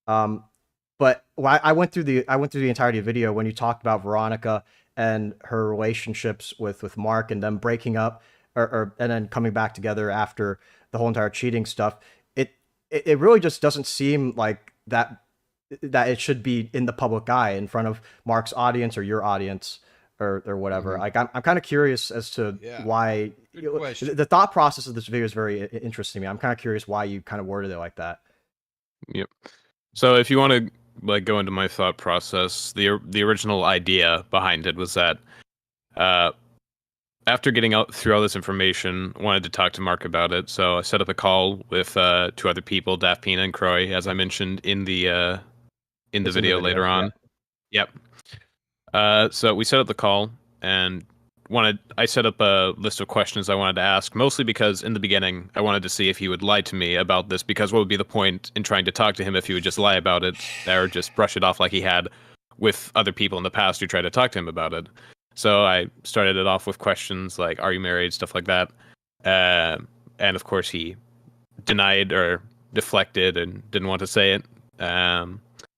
But I went through the entirety of the video when you talked about Veronica and her relationships with Mark and them breaking up and then coming back together after the whole entire cheating stuff. It really just doesn't seem like that it should be in the public eye in front of Mark's audience or your audience or whatever. Like I'm kind of curious as to why Good question. the thought process of this video is very interesting to me. I'm kind of curious why you kind of worded it like that. Yep. So if you want to like go into my thought process, the original idea behind it was that after getting out through all this information, I wanted to talk to Mark about it. So I set up a call with two other people, Daft Pina and Croy, as I mentioned in the video later on. Yeah. Yep. So we set up the call and I set up a list of questions I wanted to ask, mostly because in the beginning I wanted to see if he would lie to me about this, because what would be the point in trying to talk to him if he would just lie about it or just brush it off like he had with other people in the past who tried to talk to him about it. So I started it off with questions like, are you married? Stuff like that. And of course he denied or deflected and didn't want to say it.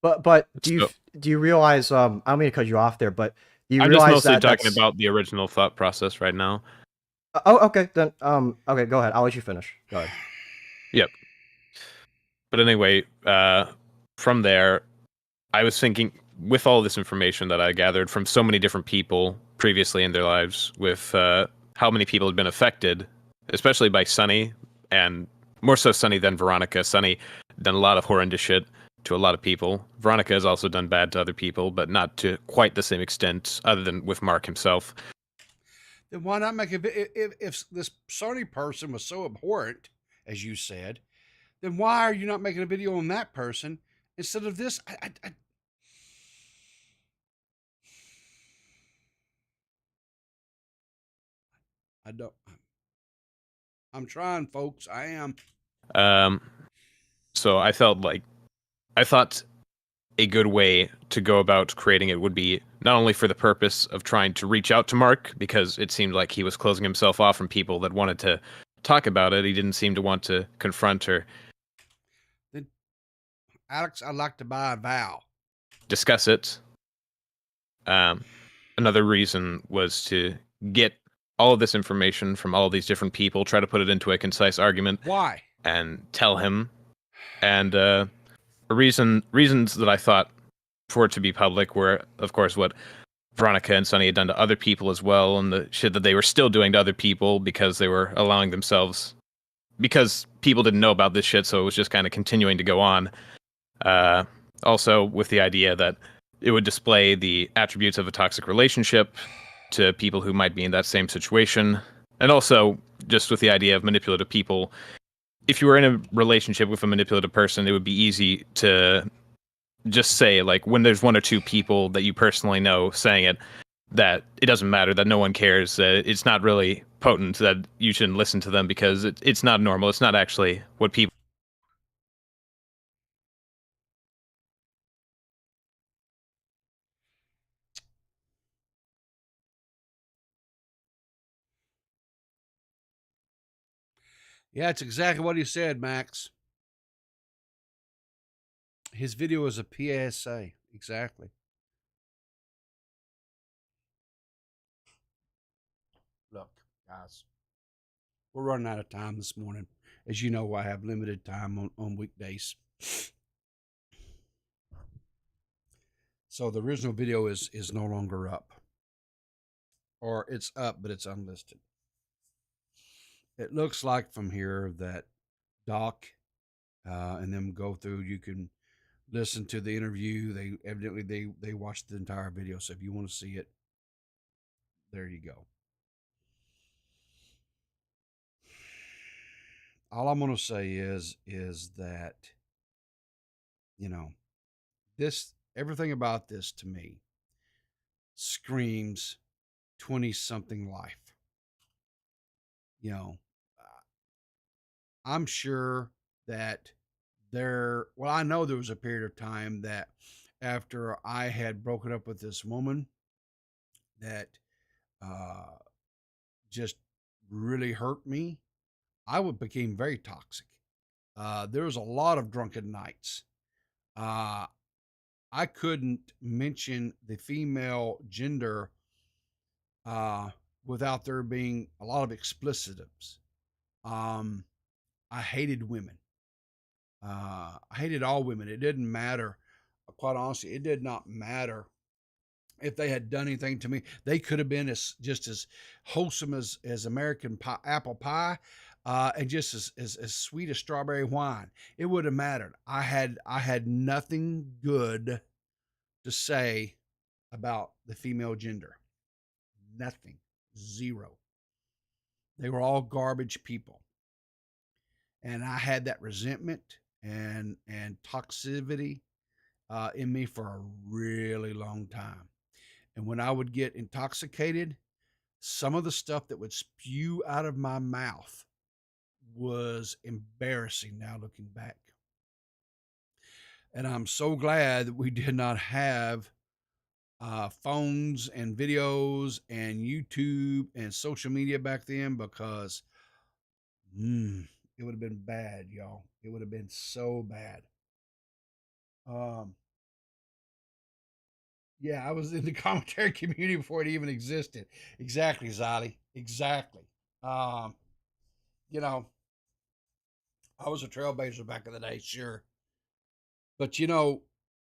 But do So you realize? I don't mean to cut you off there, but do you I'm just realize mostly that talking that's? about the original thought process right now. Oh, okay. Then okay, go ahead. I'll let you finish. Go ahead. Yep. But anyway, from there, I was thinking with all this information that I gathered from so many different people previously in their lives, with how many people had been affected, especially by Sunny, and more so Sunny than Veronica. Sunny done a lot of horrendous shit to a lot of people. Veronica has also done bad to other people, but not to quite the same extent, other than with Mark himself. Then why not make if this Sony person was so abhorrent, as you said, then why are you not making a video on that person instead of this? I don't. I'm trying, folks. I am. Um, so I thought a good way to go about creating it would be not only for the purpose of trying to reach out to Mark, because it seemed like he was closing himself off from people that wanted to talk about it. He didn't seem to want to confront or Then, Alex, I'd like to buy a vow. discuss it. Um, Another reason was to get all of this information from all of these different people, try to put it into a concise argument, Why? and tell him. And reasons that I thought for it to be public were, of course, what Veronica and Sunny had done to other people as well, and the shit that they were still doing to other people because they were allowing themselves, because people didn't know about this shit, so it was just kind of continuing to go on. Also, with the idea that it would display the attributes of a toxic relationship to people who might be in that same situation, and also just with the idea of manipulative people. If you were in a relationship with a manipulative person, it would be easy to just say, like, when there's one or two people that you personally know saying it, that it doesn't matter, that no one cares, that it's not really potent, that you shouldn't listen to them because it's not normal. It's not actually what people. Yeah, it's exactly what he said, Max. His video is a PSA. Exactly. Look, guys, we're running out of time this morning. As you know, I have limited time on weekdays. So the original video is no longer up. Or it's up, but it's unlisted. It looks like from here that Doc and them go through. You can listen to the interview. They evidently they watched the entire video. So if you want to see it, there you go. All I'm going to say is that, you know, this everything about this to me screams 20 something life. You know, I'm sure that well, I know there was a period of time that after I had broken up with this woman that uh, just really hurt me, I would became very toxic. There was a lot of drunken nights. Uh, I couldn't mention the female gender uh, without there being a lot of explicitives. Um, I hated women. I hated all women. It didn't matter. Quite honestly, it did not matter if they had done anything to me. They could have been just as wholesome as American pie, apple pie, and just as sweet as strawberry wine. It would have mattered. I had nothing good to say about the female gender. Nothing. Zero. They were all garbage people. And I had that resentment and toxicity in me for a really long time. And when I would get intoxicated, some of the stuff that would spew out of my mouth was embarrassing now looking back. And I'm so glad that we did not have phones and videos and YouTube and social media back then, because it would have been bad, y'all. It would have been so bad. Um, Yeah, I was in the commentary community before it even existed. Exactly, Zolly. Exactly. Um, you know, I was a trailblazer back in the day, sure. But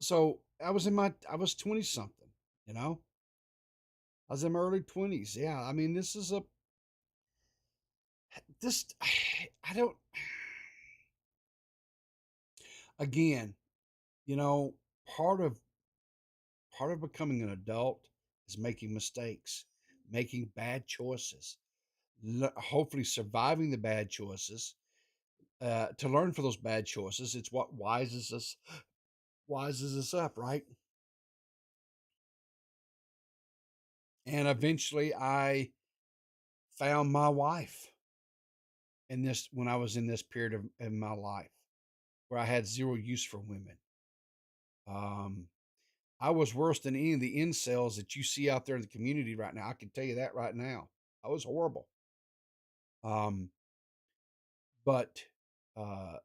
so I was 20 something, you know? I was in my early 20s. Yeah, I mean, this I don't again, you know, part of becoming an adult is making mistakes, making bad choices, hopefully surviving the bad choices, to learn for those bad choices. It's what wises us up, right? And eventually I found my wife in this when I was in this period of in my life where I had zero use for women. Um, I was worse than any of the incels that you see out there in the community right now. I can tell you that right now. I was horrible. Um, but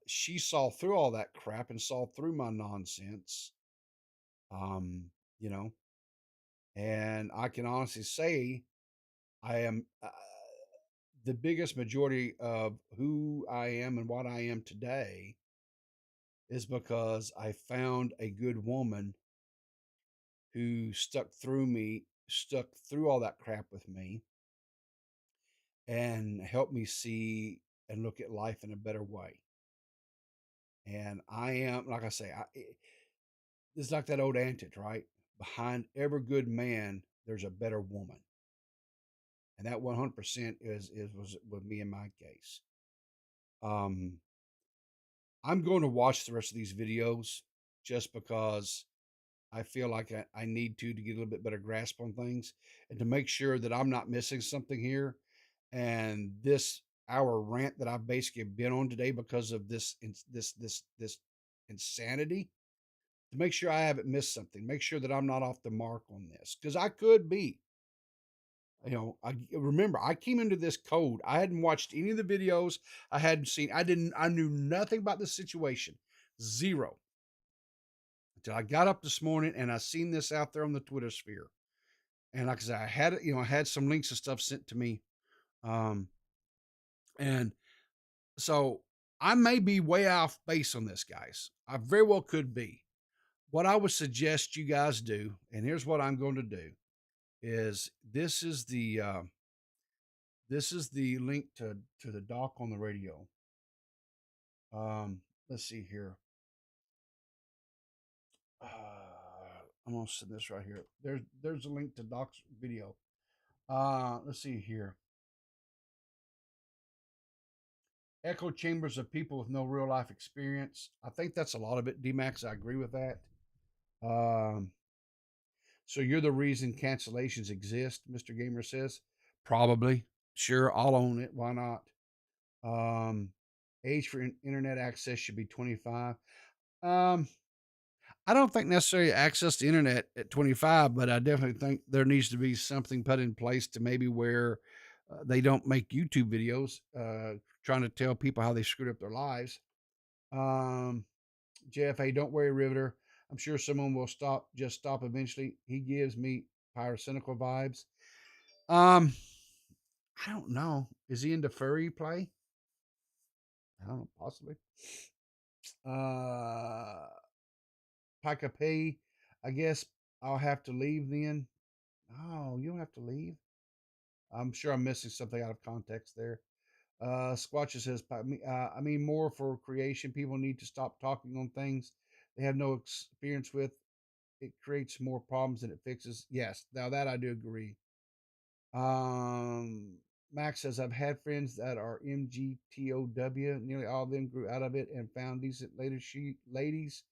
she saw through all that crap and saw through my nonsense. Um, you know, and I can honestly say I am the biggest majority of who I am and what I am today is because I found a good woman who stuck through all that crap with me and helped me see and look at life in a better way. And I am, like I say, it's like that old adage, right? Behind every good man, there's a better woman. And that 100% was with me in my case. Um, I'm going to watch the rest of these videos just because I feel like I need to get a little bit better grasp on things and to make sure that I'm not missing something here. And this hour rant that I've basically been on today because of this insanity, to make sure I haven't missed something, make sure that I'm not off the mark on this because I could be. I remember I came into this cold. I hadn't watched any of the videos. I hadn't seen. I knew nothing about the situation, zero, until I got up this morning and I seen this out there on the Twitter sphere. And like I said, I had it, I had some links and stuff sent to me. Um, and so I may be way off base on this, guys. I very well could be. What I would suggest you guys do, and here's what I'm going to do, is this is the link to the doc on the radio. Let's see here. I'm gonna send this right here. There's a link to Doc's video. Let's see here. Echo chambers of people with no real life experience. I think that's a lot of it. D-Max, I agree with that. Um, so you're the reason cancellations exist, Mr. Gamer says. Probably. Sure, I'll own it. Why not? Age for internet access should be 25. Um, I don't think necessarily access to internet at 25, but I definitely think there needs to be something put in place to maybe where they don't make YouTube videos trying to tell people how they screwed up their lives. Um, JFA, don't worry, Riveter. I'm sure someone will stop eventually. He gives me pyrocynical vibes. Um, I don't know. Is he into furry play? I don't know, possibly. Uh, Pika P, I guess I'll have to leave then. Oh, you don't have to leave. I'm sure I'm missing something out of context there. Squatcher says, I mean, more for creation. People need to stop talking on things they have no experience with. It creates more problems than it fixes. Yes, now that I do agree. Um, Max says, I've had friends that are MGTOW. Nearly all of them grew out of it and found decent ladies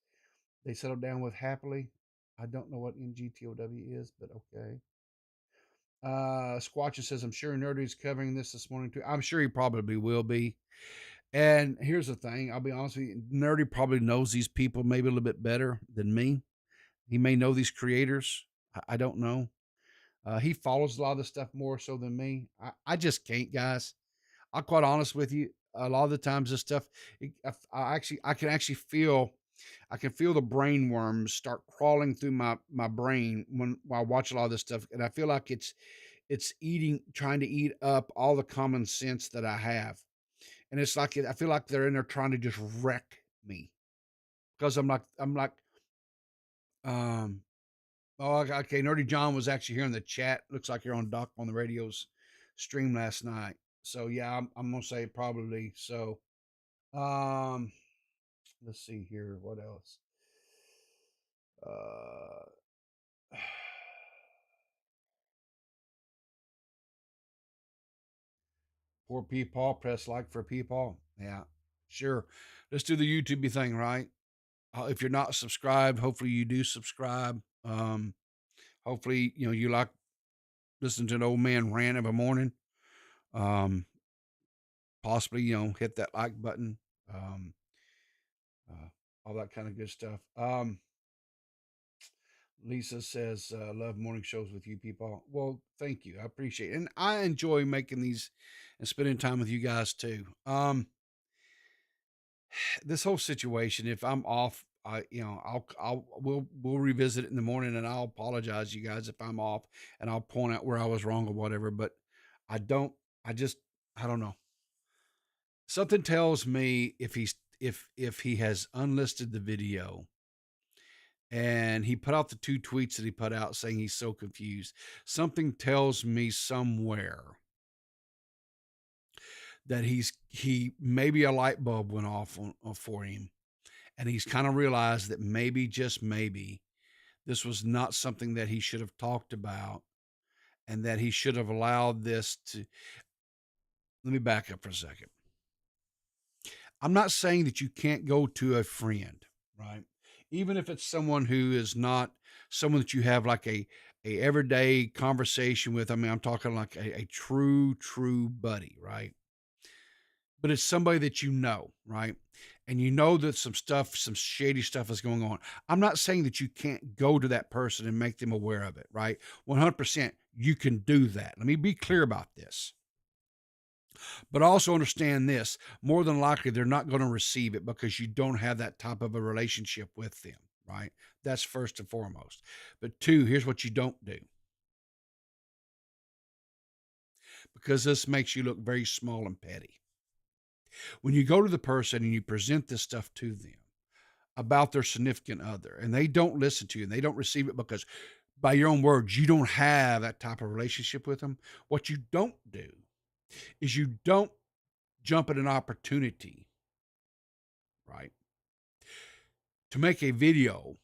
they settled down with happily. I don't know what MGTOW is, but okay. Squatcher says, I'm sure Nerdy's covering this morning too. I'm sure he probably will be. And here's the thing, I'll be honest with you, Nerdy probably knows these people maybe a little bit better than me. He may know these creators. I don't know. He follows a lot of the stuff more so than me. I just can't, guys. I'll quite honest with you. A lot of the times this stuff, I can actually feel I can feel the brain worms start crawling through my brain while watching all this stuff, and I feel like it's trying to eat up all the common sense that I have, and it's like I feel like they're in there trying to just wreck me because I'm like um oh, okay. Nerdy John was actually here in the chat. Looks like you're on Doc on the radio's stream last night. So yeah, I'm gonna say probably so. Um, let's see here. What else? Uh, poor Peepaw. Press like for Peepaw. Yeah, sure. Let's do the YouTube thing, right? If you're not subscribed, hopefully you do subscribe. Hopefully you like listening to an old man rant of a morning. Possibly hit that like button. Um, all that kind of good stuff. Lisa says, love morning shows with you people. Well, thank you. I appreciate it. And I enjoy making these and spending time with you guys too. This whole situation, if I'm off, we'll revisit it in the morning, and I'll apologize to you guys if I'm off, and I'll point out where I was wrong or whatever, but I don't, I just, I don't know. Something tells me if he has unlisted the video and he put out the 2 tweets that he put out saying he's so confused, something tells me somewhere that he maybe a light bulb went off for him, and he's kind of realized that maybe, just maybe, this was not something that he should have talked about, and that he should have allowed this to. Let me back up for a second. I'm not saying that you can't go to a friend, right? Even if it's someone who is not someone that you have like a everyday conversation with. I mean, I'm talking like a true buddy, right? But it's somebody that right? And you know that some shady stuff is going on. I'm not saying that you can't go to that person and make them aware of it, right? 100% you can do that. Let me be clear about this. But also understand this, more than likely they're not going to receive it because you don't have that type of a relationship with them, right? That's first and foremost. But 2, here's what you don't do. Because this makes you look very small and petty. When you go to the person and you present this stuff to them about their significant other, and they don't listen to you and they don't receive it because, by your own words, you don't have that type of relationship with them, what you don't do is you don't jump at an opportunity, right, to make a video,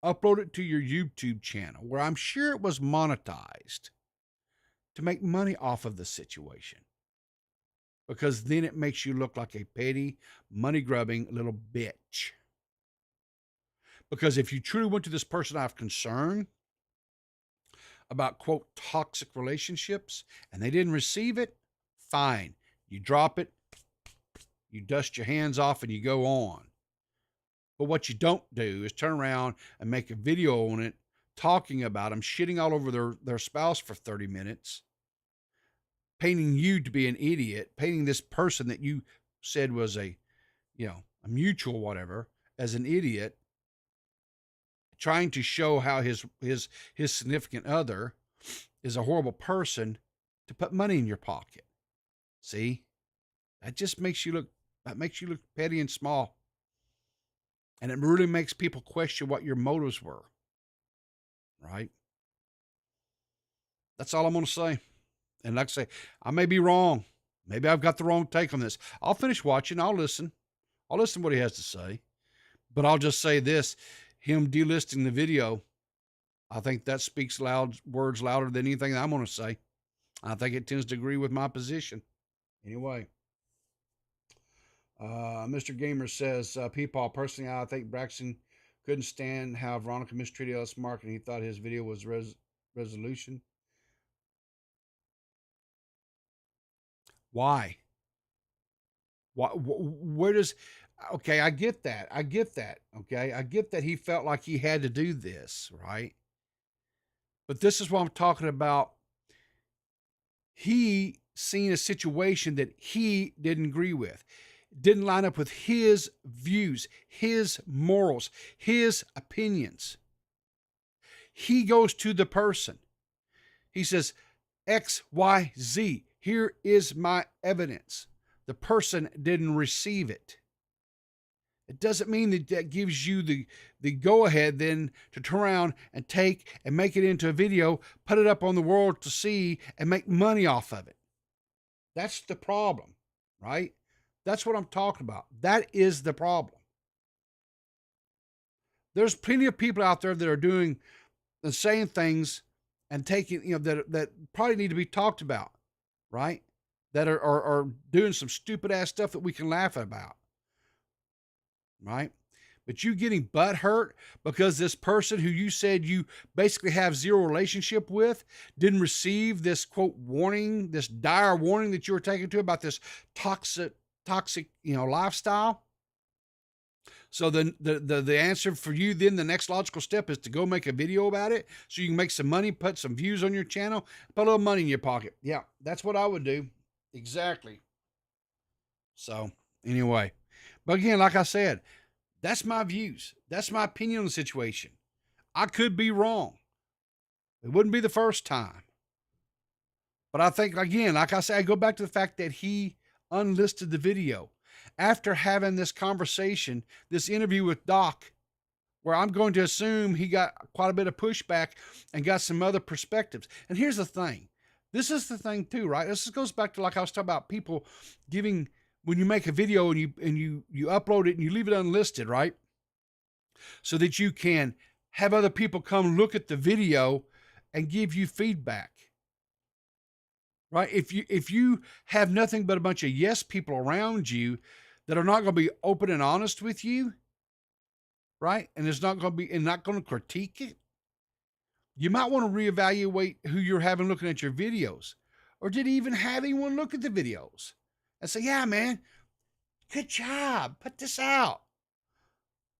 upload it to your YouTube channel where I'm sure it was monetized, to make money off of the situation. Because then it makes you look like a petty, money-grubbing little bitch. Because if you truly went to this person out of concern about, quote, toxic relationships, and they didn't receive it, fine. You drop it, you dust your hands off, and you go on. But what you don't do is turn around and make a video on it, talking about them, shitting all over their spouse for 30 minutes, painting you to be an idiot, painting this person that you said was a mutual whatever as an idiot, trying to show how his significant other is a horrible person to put money in your pocket. See? That just makes you look petty and small. And it really makes people question what your motives were. Right? That's all I'm going to say. And like I say, I may be wrong. Maybe I've got the wrong take on this. I'll finish watching. I'll listen. I'll listen to what he has to say. But I'll just say this. Him delisting the video, I think that speaks words louder than anything that I'm going to say. I think it tends to agree with my position. Anyway. Mr. Gamer says, Peepaw, personally, I think Braxton couldn't stand how Veronica mistreated us, Mark, and he thought his video was resolution. Why? Where does, okay, I get that. Okay. I get that he felt like he had to do this, right? But this is what I'm talking about. He seen a situation that he didn't agree with. didn't line up with his views, his morals, his opinions. He goes to the person. He says, X, Y, Z, here is my evidence. The person didn't receive it. It doesn't mean that that gives you the go-ahead then to turn around and take and make it into a video, put it up on the world to see, and make money off of it. That's the problem, right? That's what I'm talking about. That is the problem. There's plenty of people out there that are doing and saying things and taking, that probably need to be talked about, right? That are doing some stupid ass stuff that we can laugh about, right? But you getting butt hurt because this person who you said you basically have zero relationship with didn't receive this quote warning, this dire warning that you were taking to about this toxic, lifestyle. So then the answer for you, then the next logical step is to go make a video about it so you can make some money, put some views on your channel, put a little money in your pocket. Yeah, that's what I would do. Exactly. So anyway, but again, like I said, that's my views. That's my opinion on the situation. I could be wrong. It wouldn't be the first time. But I think, again, like I say, I go back to the fact that he unlisted the video after having this conversation, this interview with Doc, where I'm going to assume he got quite a bit of pushback and got some other perspectives. And here's the thing. This is the thing too, right? This goes back to, like I was talking about, people giving, when you make a video and you upload it and you leave it unlisted, right? So that you can have other people come look at the video and give you feedback. Right? If you have nothing but a bunch of yes people around you that are not going to be open and honest with you, right? And it's not going to be, and not going to critique it, you might want to reevaluate who you're having looking at your videos. Or did he even have anyone look at the videos and say, yeah, man, good job. Put this out.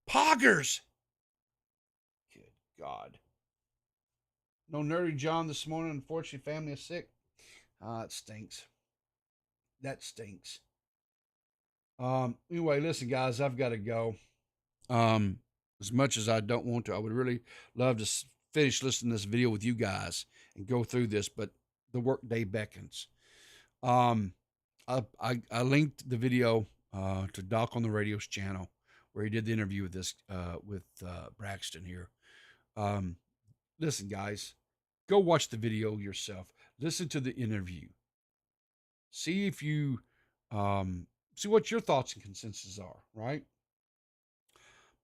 Poggers. Good God. No Nerdy John this morning. Unfortunately, family is sick. It stinks. That stinks. Anyway, listen, guys, I've got to go. As much as I don't want to, I would really love to finish listening to this video with you guys and go through this, but the work day beckons. I linked the video to Doc on the Radio's channel where he did the interview with this with Braxton here. Listen, guys, go watch the video yourself. Listen to the interview. See if you see what your thoughts and consensus are, right?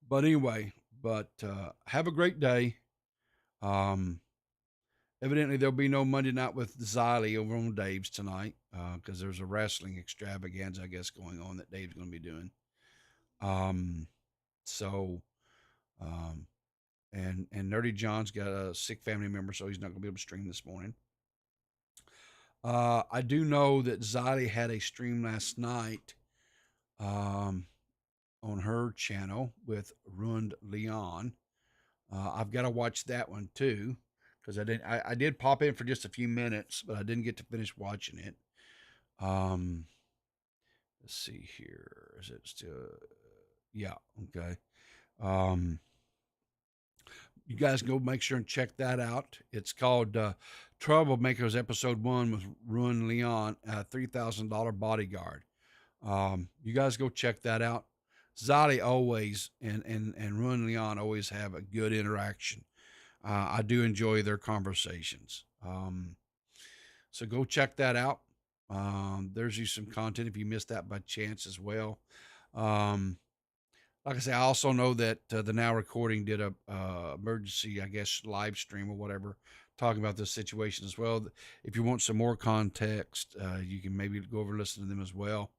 But anyway, have a great day. Evidently there'll be no Monday Night with Xylee over on Dave's tonight because there's a wrestling extravaganza, I guess, going on that Dave's going to be doing. And Nerdy John's got a sick family member, so he's not going to be able to stream this morning. I do know that Xylee had a stream last night on her channel with Ruined Leon. I've got to watch that one too because I did pop in for just a few minutes, but I didn't get to finish watching it. Let's see here. Is it still? Yeah. Okay. You guys go make sure and check that out. It's called Troublemakers Episode 1 with Ruin Leon, $3,000 bodyguard. You guys go check that out. Xylee always and Ruin Leon always have a good interaction. I do enjoy their conversations. So go check that out. There's you some content if you missed that by chance as well. Like I say, I also know that the Now Recording did a emergency, I guess, live stream or whatever, talking about this situation as well. If you want some more context, you can maybe go over and listen to them as well.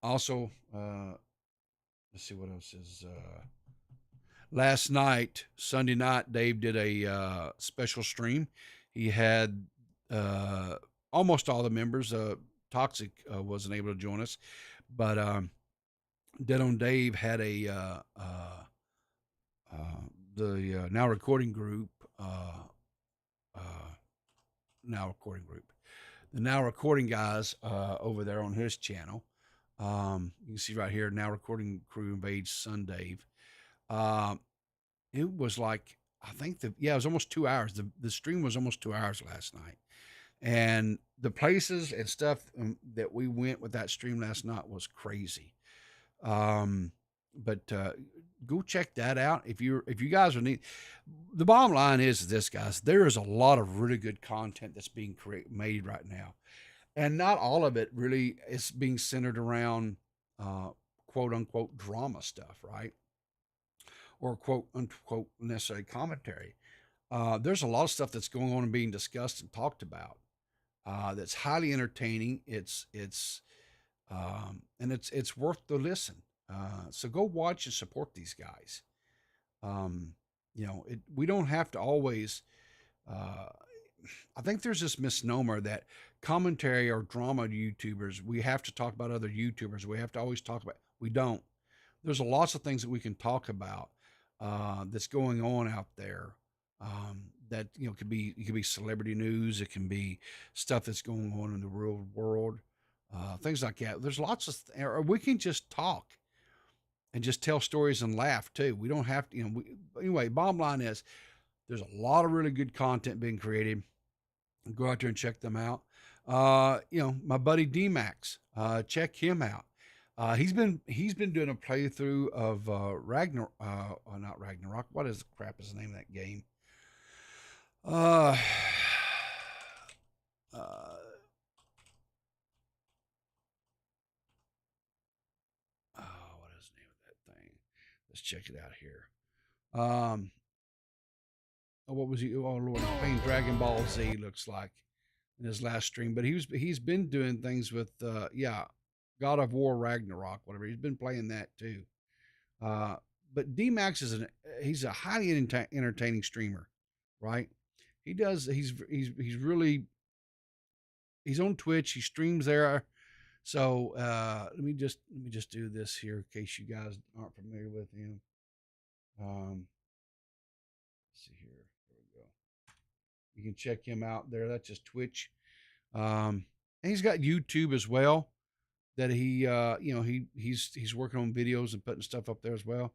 Also, let's see what else is. Last night, Sunday night, Dave did a special stream. He had almost all the members. Toxic wasn't able to join us, but Dead on Dave had a the Now Recording group. The Now Recording guys over there on his channel. You can see right here now recording crew invades Sun Dave. Um, it was like, I think it was almost 2 hours. The stream was almost 2 hours last night. And the places and stuff that we went with that stream last night was crazy. But go check that out if you guys are neat. The bottom line is this, guys. There is a lot of really good content that's being made right now, and not all of it really is being centered around quote unquote drama stuff, right? Or quote unquote necessary commentary. There's a lot of stuff that's going on and being discussed and talked about that's highly entertaining. And it's worth the listen. So go watch and support these guys. We don't have to always. I think there's this misnomer that commentary or drama YouTubers, we have to talk about other YouTubers. We have to always talk about. We don't. There's lots of things that we can talk about that's going on out there. That it could be celebrity news. It can be stuff that's going on in the real world. Things like that. There's lots of, or we can just talk and just tell stories and laugh too. We don't have to, anyway, bottom line is there's a lot of really good content being created. Go out there and check them out. My buddy D-Max, check him out. He's been doing a playthrough of not Ragnarok. What is the crap is the name of that game? What is the name of that thing? Let's check it out here. What was he? Oh Lord, he's playing Dragon Ball Z. Looks like in his last stream, but he's been doing things with God of War Ragnarok, whatever. He's been playing that too. But D-Max he's a highly entertaining streamer, right? He's really, he's on Twitch. He streams there. So let me just do this here in case you guys aren't familiar with him. Let's see here. There we go. You can check him out there. That's just Twitch. And he's got YouTube as well. That he he's working on videos and putting stuff up there as well.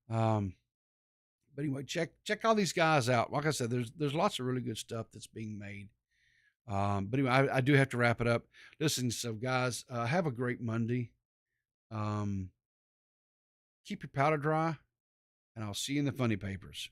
But anyway, check all these guys out. Like I said, there's lots of really good stuff that's being made. But anyway, I do have to wrap it up. Listen, so guys, have a great Monday. Keep your powder dry, and I'll see you in the funny papers.